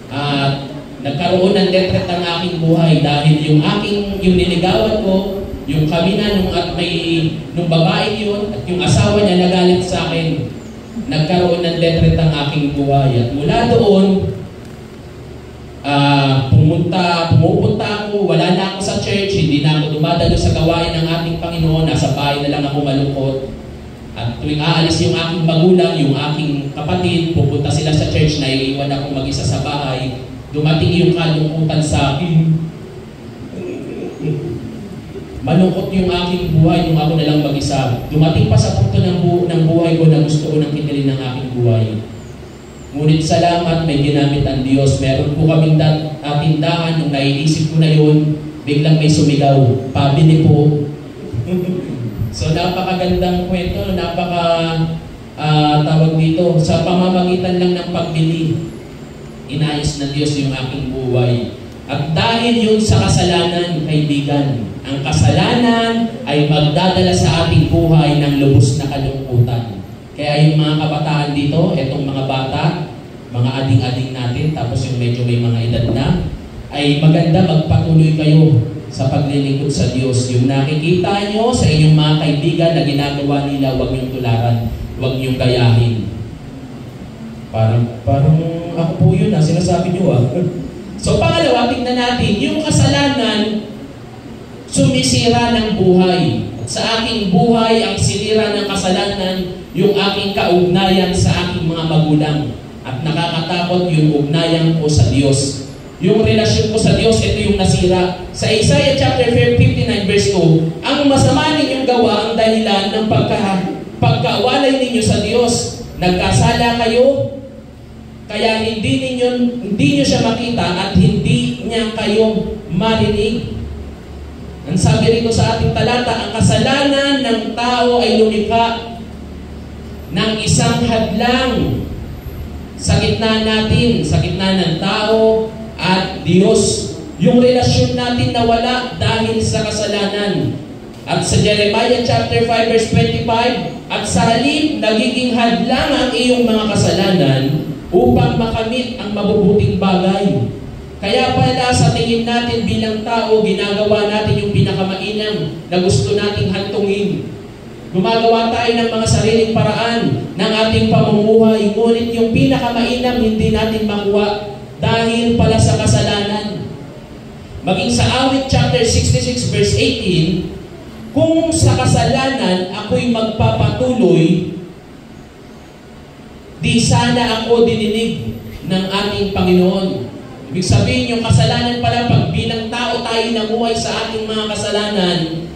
at nagkaroon ng death threat ang aking buhay dahil yung niligawan ko, yung kami na nung babae yun at yung asawa niya nagalit sa akin, nagkaroon ng death threat ang aking buhay. At mula doon, pumupunta ako, wala na ako sa church, hindi na ako dumadalo sa gawain ng ating Panginoon, nasa bahay na lang ako malungkot. At tuwing aalis yung aking magulang, yung aking kapatid, pupunta sila sa church, naiiwan ako mag-isa sa bahay. Dumating yung kalungkutan sa akin. Malungkot yung aking buhay nung ako na lang mag-isa. Dumating pa sa punto ng buhay ko na gusto ko nang kitilin ng aking buhay. Ngunit salamat, may ginamit ang Diyos. Meron po kaming tindahan, nung naiisip ko na yun, biglang may sumigaw, pabili po. So napakagandang kwento, tawag dito, sa pamamagitan lang ng pagbili, inayos ng Diyos yung aking buhay. At dahil yun sa kasalanan, kaibigan, ang kasalanan ay magdadala sa ating buhay ng lubos na kalungkutan. Kaya yung mga kabataan dito, etong mga bata, mga ading-ading natin, tapos yung medyo may mga edad na, ay maganda magpatuloy kayo sa paglilingkod sa Diyos. Yung nakikita nyo sa inyong mga kaibigan na ginagawa nila, huwag niyong tularan, huwag niyong gayahin. Parang ako po yun sinasabi nyo So pangalawa, tingnan natin, yung kasalanan, sumisira ng buhay. At sa aking buhay, ang sinira ng kasalanan, yung aking kaugnayan sa aking mga magulang. At nakakatakot yung ugnayan ko sa Diyos. Yung relasyon ko sa Diyos, ito yung nasira. Sa Isaiah chapter 59 verse 2, ang masama ninyong gawa ang dahilan ng pagkawalay ninyo sa Diyos. Nagkasala kayo, kaya hindi nyo siya makita at hindi niya kayo marinig. Ang sabi rito sa ating talata, ang kasalanan ng tao ay lumikha ng isang hadlang sa gitna natin, sa gitna ng tao at Diyos. Yung relasyon natin nawala dahil sa kasalanan. At sa Jeremiah chapter 5 verse 25, at sa halip nagiging hadlang ang iyong mga kasalanan upang makamit ang mabubuting bagay. Kaya pala sa tingin natin bilang tao, ginagawa natin yung pinakamainam na gusto nating hantungin. Gumagawa tayo ng mga sariling paraan ng ating pamumuhay, ngunit yung pinakamainam hindi natin makuha dahil pala sa kasalanan. Maging sa Awit chapter 66 verse 18, kung sa kasalanan ako'y magpapatuloy, di sana ako dininig ng ating Panginoon. Ibig sabihin, yung kasalanan pala, pag bilang tao tayo namuhay sa ating mga kasalanan,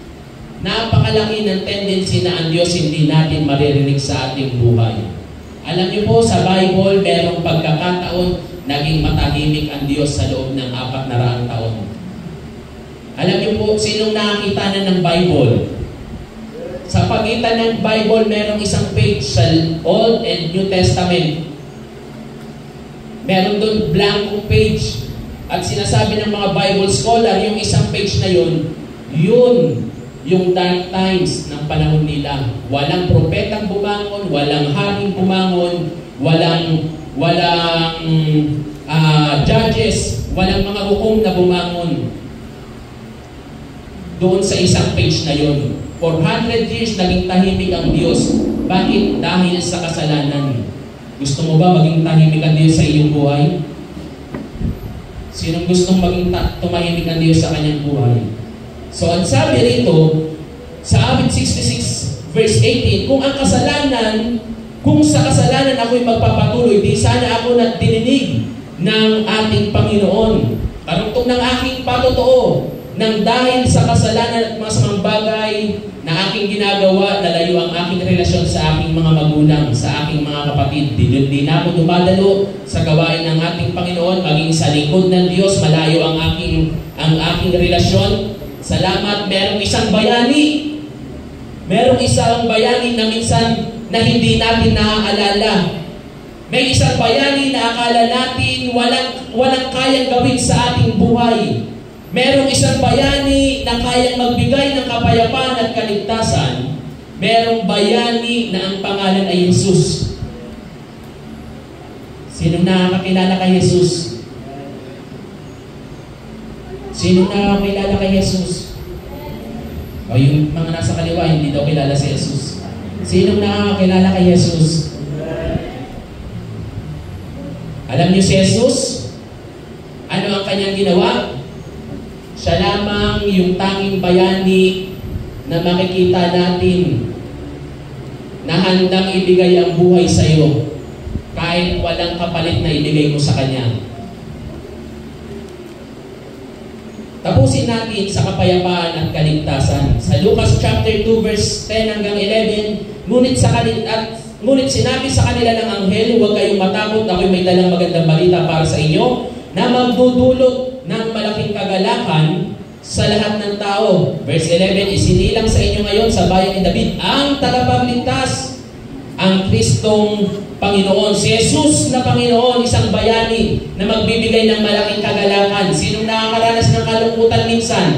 napakalaki ng tendency na ang Diyos hindi natin maririnig sa ating buhay. Alam niyo po, sa Bible, merong pagkakataon naging matahimik ang Diyos sa loob ng 400 taon. Alam niyo po, sinong nakakita na ng Bible? Sa pagitan ng Bible, merong isang page sa Old and New Testament. Meron doon blankong page. At sinasabi ng mga Bible scholar, yung isang page na yun yung dark times ng panahon nila. Walang propetang bumangon, walang haring bumangon, walang judges, walang mga hukom na bumangon. Doon sa isang page na yun. 400 years naging tahimik ang Diyos. Bakit? Dahil sa kasalanan. Gusto mo ba maging tahimik ang Diyos sa iyong buhay? Sinong gustong maging tumahimik ang Diyos sa kanyang buhay? So, ang sabi rito, sa Awit 66 verse 18, kung sa kasalanan ako'y magpapatuloy, di sana ako na dininig ng ating Panginoon. Karugtong ng aking patotoo, nang dahil sa kasalanan at masamang bagay na aking ginagawa, nalayo ang aking relasyon sa aking mga magulang, sa aking mga kapatid. Di na ako dumadalo sa gawain ng ating Panginoon, maging sa lingkod ng Diyos, malayo ang aking relasyon. Salamat, merong isang bayani. Merong isang bayani na minsan na hindi natin naaalala. May isang bayani na akala natin walang kayang gawin sa ating buhay. Merong isang bayani na kayang magbigay ng kapayapaan at kaligtasan. Merong bayani na ang pangalan ay Jesus. Sinong nakakakilala kay Jesus? Sinong nakakakilala kay Jesus? O yung mga nasa kaliwa, hindi daw kilala si Jesus. Sinong nakakakilala kay Jesus? Alam niyo si Jesus? Ano ang kanyang ginawa? Siya lamang yung tanging bayani na makikita natin na handang ibigay ang buhay sa iyo kahit walang kapalit na ibigay mo sa Kanya. Tapusin natin sa kapayapaan at kaligtasan. Sa Lucas chapter 2 verse 10 hanggang 11, ngunit sinabi sa kanila ng anghel, huwag kayong matakot, ako'y may dalang magandang balita para sa inyo na magdudulot ng malaking kagalakan sa lahat ng tao. Verse 11, isinilang sa inyo ngayon sa bayan ni David ang tagapagligtas, ang Kristong Panginoon. Si Jesus na Panginoon, isang bayani na magbibigay ng malaking kagalakan. Sinong nakakaranas ng kalungkutan minsan?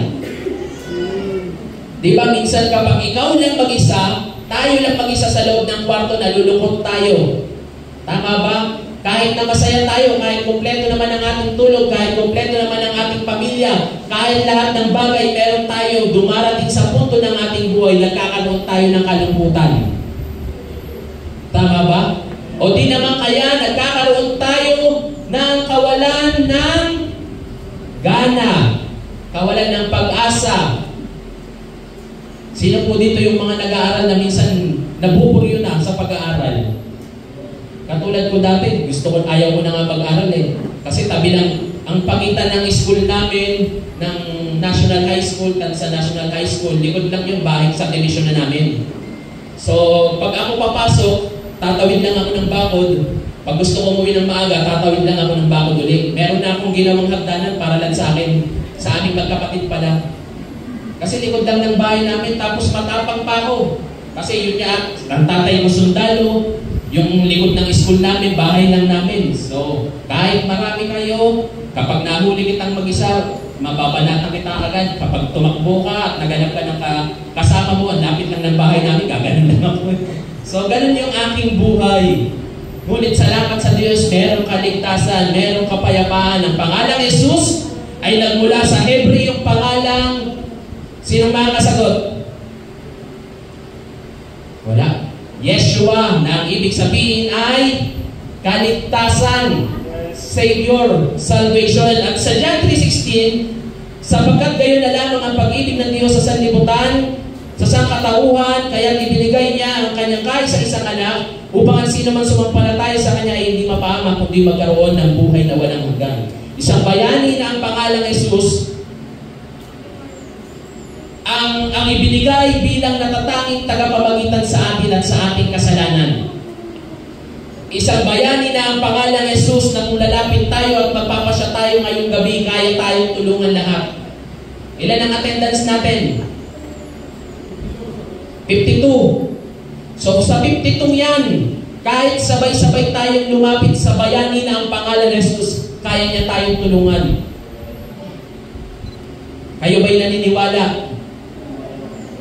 Di ba minsan kapag ikaw lang mag-isa, tayo lang mag-isa sa loob ng kwarto, nalulungkot tayo. Tama ba? Kahit na masaya tayo, kahit kumpleto naman ang ating tulog, kahit kumpleto naman ang ating pamilya, kahit lahat ng bagay meron tayo, dumarating sa punto ng ating buhay, nagkakaroon tayo ng kalungkutan. Tama ba? O di naman kaya nagkakaroon tayo ng kawalan ng gana, kawalan ng pag-asa. Sino po dito yung mga nag-aaral na minsan nabuburyo na sa pag-aaral? Katulad ko dati, ayaw ko na nga mag-aaral eh. Kasi tabi lang, ang pagitan ng school namin, ng National High School, sa National High School, likod lang yung bahay sa division na namin. So, pag ako papasok, tatawid lang ako ng bakod. Pag gusto ko umuwi ng maaga, tatawid lang ako ng bakod ulit. Meron na akong ginawang hagdanan para lang sa akin, sa aming magkapatid pala. Kasi likod lang ng bahay namin, tapos matapang pa ako. Kasi yun niya, ang tatay mo sundalo, yung likod ng school namin, bahay lang namin. So, kahit marami kayo, kapag nahuli kitang mag-isa, mababanatan kita agad. Kapag tumakbo ka at naganap ka ng kasama mo, ang lapit lang ng bahay namin, gaganon lang ako. So, ganun yung aking buhay. Ngunit salamat sa Diyos, merong kaligtasan, merong kapayapaan. Ang pangalang Jesus ay nagmula sa Hebreo pangalang. Sino mga kasagot? Wala. Yeshua, na ang ibig sabihin ay kaligtasan, Savior, salvation. At sa John 3:16, sapagkat gayon na lamang ang pag-ibig ng Diyos sa sanlibutan, sa sangkatauhan, kaya ibinigay niya ang kanyang kaisa-isang anak, upang ang sino man sumampalataya sa kanya ay hindi mapahamak, kundi magkaroon ng buhay na walang hanggan. Isang bayani na ang pangalang Jesus, ang ibinigay bilang natatanging tagapamagitan sa atin at sa ating kasalanan. Isang bayani na ang pangalang Jesus na kung lalapit tayo at magpapasya tayo ngayong gabi, kaya tayong tulungan lahat. Ilan ang attendance natin? 52. So sa 52 yan, kahit sabay-sabay tayong lumapit sa bayani na ang pangalan ng Jesus, kaya niya tayong tulungan. Kayo ba'y naniniwala?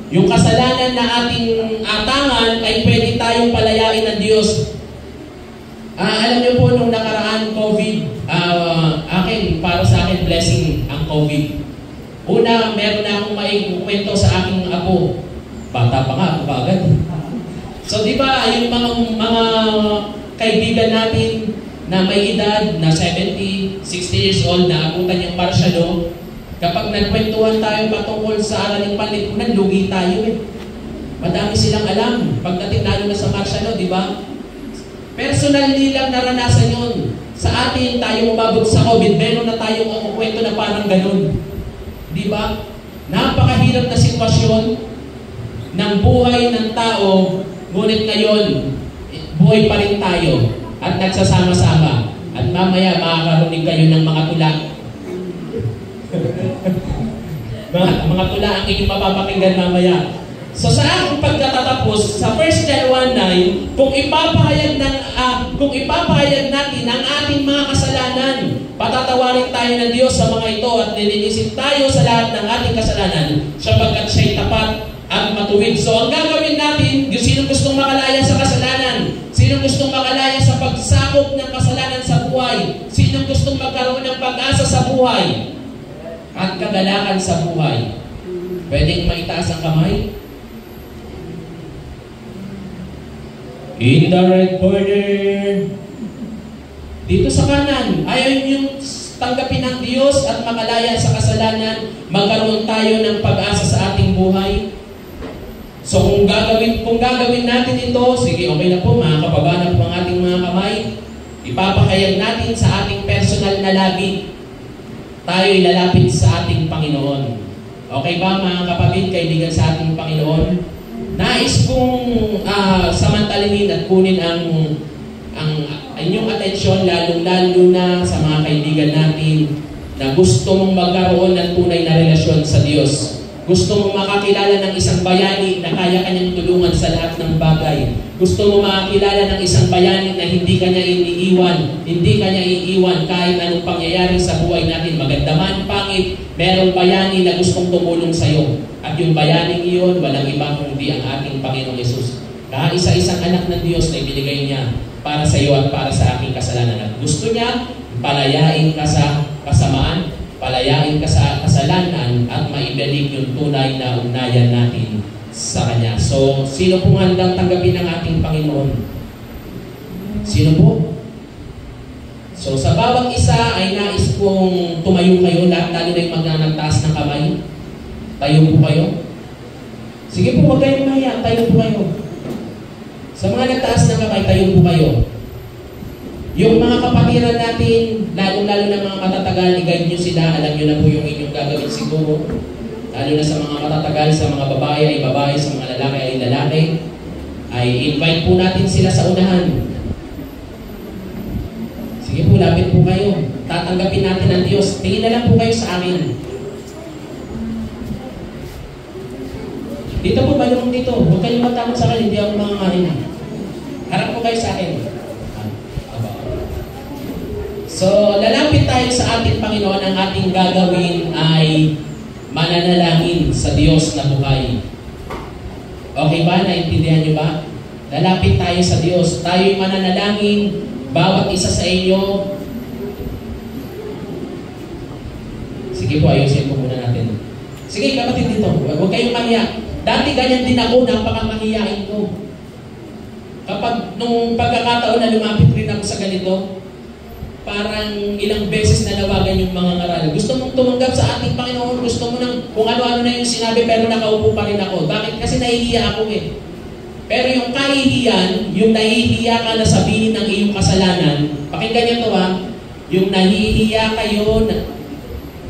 Yung kasalanan na ating atangan ay pwede tayong palayain ng Diyos. Alam niyo po, nung nakaraan COVID, para sa akin blessing ang COVID. Una, meron na akong maikwento sa aking apo. Bata pa nga ako agad. So di ba, yung mga kaibigan natin na may edad na 70, 60 years old na abutan yung marsyalo, kapag nagkwentuhan tayo patungkol sa araling panlipunan, lugi tayo eh. Madami silang alam. Pagdating lalo na sa marsyalo, di ba? Personally lang naranasan yun. Sa atin, tayo umabot sa COVID, meron na tayong kwento na parang ganun. Di ba? Napakahirap na sitwasyon ng buhay ng tao, ngunit ngayon, buhay pa rin tayo at nagsasama-sama. At mamaya, makakarinig kayo ng mga tula. mga tula ang inyong mapapakinggan mamaya. So sa aking pagkatatapos, sa 1 John 1:9, kung ipapahayag natin ang ating mga kasalanan, patatawarin tayo ng Diyos sa mga ito at nilinisin tayo sa lahat ng ating kasalanan, sapagkat siya'y tapat at matuwid. So ang gagawin natin, yung sino gustong makalaya sa kasalanan, sino gustong makalaya sa pagsakop ng kasalanan sa buhay, sino gustong magkaroon ng pag-asa sa buhay at kagalakan sa buhay, pwedeng maitaas ang kamay? In the right corner. Dito sa kanan, ayaw niyong tanggapin ng Diyos at makalaya sa kasalanan, magkaroon tayo ng pag-asa sa ating buhay. So kung gagawin natin ito, sige, okay na po, makakababa na po ang ating mga kamay. Ipapahayag natin sa ating personal na labi. Tayo ilalapit sa ating Panginoon. Okay ba mga kapatid, kaibigan sa ating Panginoon? Nais kong samantalingin at kunin ang inyong atensyon, lalong-lalo na sa mga kaibigan natin na gusto mong magkaroon ng tunay na relasyon sa Diyos. Gusto mong makakilala ng isang bayani na kaya kanyang tulungan sa lahat ng bagay. Gusto mong makakilala ng isang bayani na hindi kanya iiwan kahit anong pangyayari sa buhay natin. Maganda man, pangit, merong bayani na gustong tumulong sa iyo. At yung bayaning iyon, walang iba kundi ang ating Panginoong Yesus. Isa-isang anak ng Diyos na ibinigay niya para sa iyo at para sa aking kasalanan. At gusto niya, palayain ka sa kasamaan, palayain ka sa kasalanan, at maibalik yung tunay na ugnayan natin sa Kanya. So, sino pong handang tanggapin ng ating Panginoon? Sino po? So, sa bawat isa ay nais kong tumayo kayo, lalo na yung magnanagtaas ng kamay. Tayo po kayo. Sige po, huwag kayong mahiya. Tayo po kayo. Sa mga nagtaas ng kamay, tayo po kayo. Yung mga kapatiran natin, lalo-lalo na mga matatagal, i-guide nyo sila. Alam nyo na po yung inyong gagawin siguro. Lalo na sa mga matatagal, sa mga babae ay babae, sa mga lalaki ay lalaki. Ay invite po natin sila sa unahan. Sige po, lapit po kayo. Tatanggapin natin ang Diyos. Tingin na lang po kayo sa amin. Dito po, mayroong dito. Huwag kayong matakot sa akin, hindi ako mangangain. Harap po kayo sa akin. So, lalapit tayo sa ating Panginoon. Ang ating gagawin ay mananalangin sa Diyos na buhay. Okay ba? Naintindihan nyo ba? Lalapit tayo sa Diyos. Tayo'y mananalangin. Bawat isa sa inyo. Sige po, ayusin po muna natin. Sige, kapatid dito. Huwag kayong mahiya. Dati ganyan din ako, napakamahiyain ko. Kapag nung pagkakataon na lumapit rin ako sa ganito, parang ilang beses nanawagan yung mga ngaral. Gusto mong tumanggap sa ating Panginoon, gusto mo nang kung ano-ano na yung sinabi, pero nakaupo pa rin ako. Bakit? Kasi nahihiya ako eh. Pero yung kahihiyan, yung nahihiya ka na sabihin ng iyong kasalanan, pakinggan niyo to ha, yung nahihiya kayo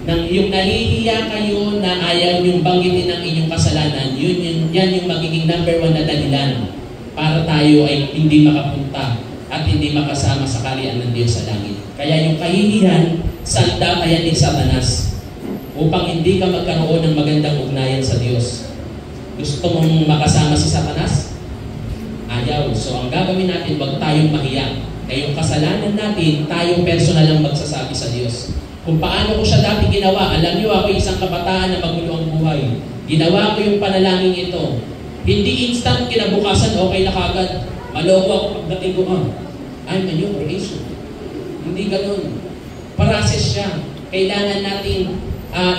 yung nahihiya kayo na ayaw yung banggitin ng inyong kasalanan, yan yung magiging number 1 na dahilan para tayo ay hindi makapunta at hindi makasama sa kaharian ng Diyos sa langit. Kaya yung kahihiyan, sanda kaya ni Satanas upang hindi ka magkaroon ng magandang ugnayan sa Diyos. Gusto mong makasama si Satanas? Ayaw. So ang gagawin natin, wag tayong mahiya. Kaya yung kasalanan natin, tayo personal lang magsasabi sa Diyos. Kung paano ko siya dati ginawa, alam niyo ako isang kabataan na magulo ang buhay. Ginawa ko yung panalangin ito. Hindi instant kinabukasan, okay na kagad. Maloko ako pagdating ko, I'm a new creation. Hindi ganun. Process siya. Kailangan natin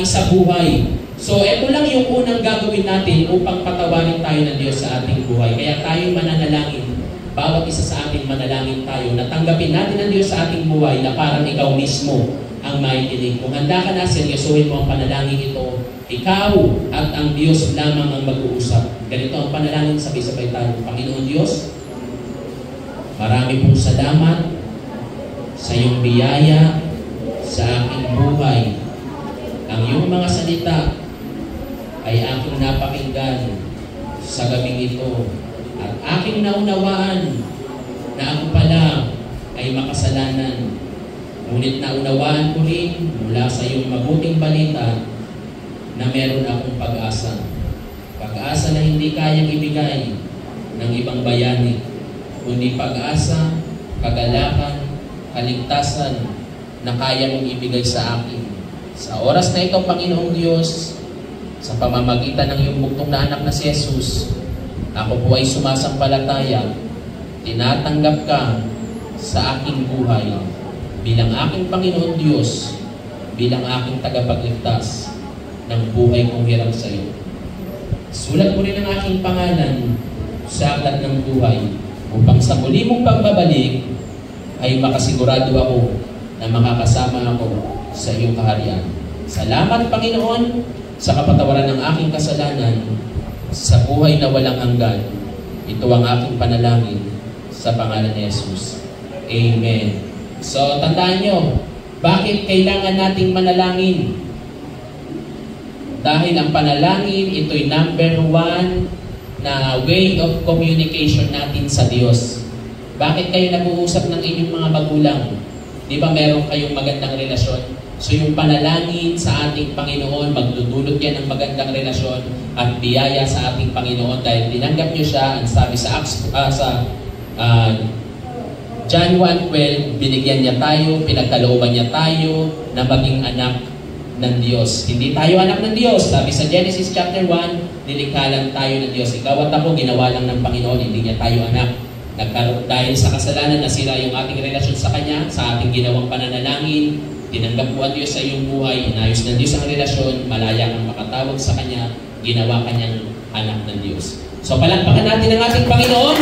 isabuhay. So, ito lang yung unang gagawin natin upang patawarin tayo ng Diyos sa ating buhay. Kaya tayo mananalangin. Bawat isa sa ating manalangin tayo. Natanggapin natin ng Diyos sa ating buhay na parang ikaw mismo ang maikinig. Kung handa ka na, seryosohin mo ang panalangin ito. Ikaw at ang Diyos lamang ang mag-uusap. Ganito ang panalangin, sabay-sabay tayo. Panginoon Diyos, marami pong salamat sa iyong biyaya sa aking buhay. Ang iyong mga salita ay aking napakinggan sa gabing ito at aking naunawaan na ako pala ay makasalanan. Ngunit naunawaan ko rin mula sa iyong mabuting balita na meron akong pag-asa. Pag-asa na hindi kayang ibigay ng ibang bayani, kundi pag-asa, kagalakan, kaligtasan na kaya mong ibigay sa akin. Sa oras na ito, Panginoong Diyos, sa pamamagitan ng iyong buktong na anak na si Jesus, ako po ay sumasampalataya, tinatanggap ka sa aking buhay bilang aking Panginoon Diyos, bilang aking tagapagligtas ng buhay kong hirap sa iyo. Sulat mo rin ang aking pangalan sa aklat ng buhay upang sa muli mong pagbabalik ay makasigurado ako na makakasama ako sa iyong kaharian. Salamat, Panginoon, sa kapatawaran ng aking kasalanan sa buhay na walang hanggan. Ito ang aking panalangin sa pangalan ni Jesus. Amen. So, tandaan nyo, bakit kailangan nating manalangin? Dahil ang panalangin, ito'y number 1 na way of communication natin sa Diyos. Bakit kayo nag-uusap ng inyong mga magulang? Di ba meron kayong magandang relasyon? So yung panalangin sa ating Panginoon, magdudulot yan ng magandang relasyon at biyaya sa ating Panginoon dahil tinanggap nyo siya. Ang sabi sa John 1:12, binigyan niya tayo, pinagkalooban niya tayo na maging anak ng Diyos. Hindi tayo anak ng Diyos. Sabi sa Genesis chapter 1, nilikha lang tayo ng Diyos. Ikaw at ako, ginawa lang ng Panginoon, hindi niya tayo anak. Dahil sa kasalanan, nasira yung ating relasyon sa Kanya, sa ating ginawang pananalangin, tinanggap mo ang Diyos sa iyong buhay, inayos ng Diyos ang relasyon, malaya kang makatawag sa Kanya, ginawa Kanyang anak ng Diyos. So palakpakan natin ang ating Panginoon.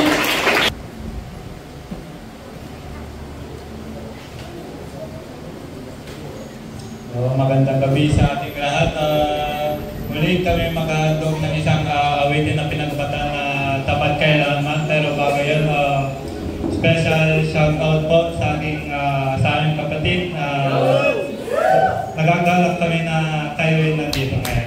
Magandang gabi sa ating lahat. Muli kami maghandog ng isang awitin na pinagbatan na tapat kailanman. Pero bago yan, special shoutout po sa aming kapatid. Nagagalak kami na kayo ay nandito ngayon.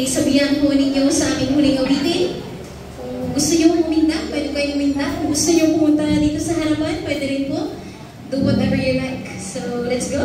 sabihan po ninyo sa aming huling awitin. Kung gusto nyo uminda, pwede kayo uminda. Kung gusto nyo pumunta dito sa harapan, pwede rin po. Do whatever you like. So, let's go.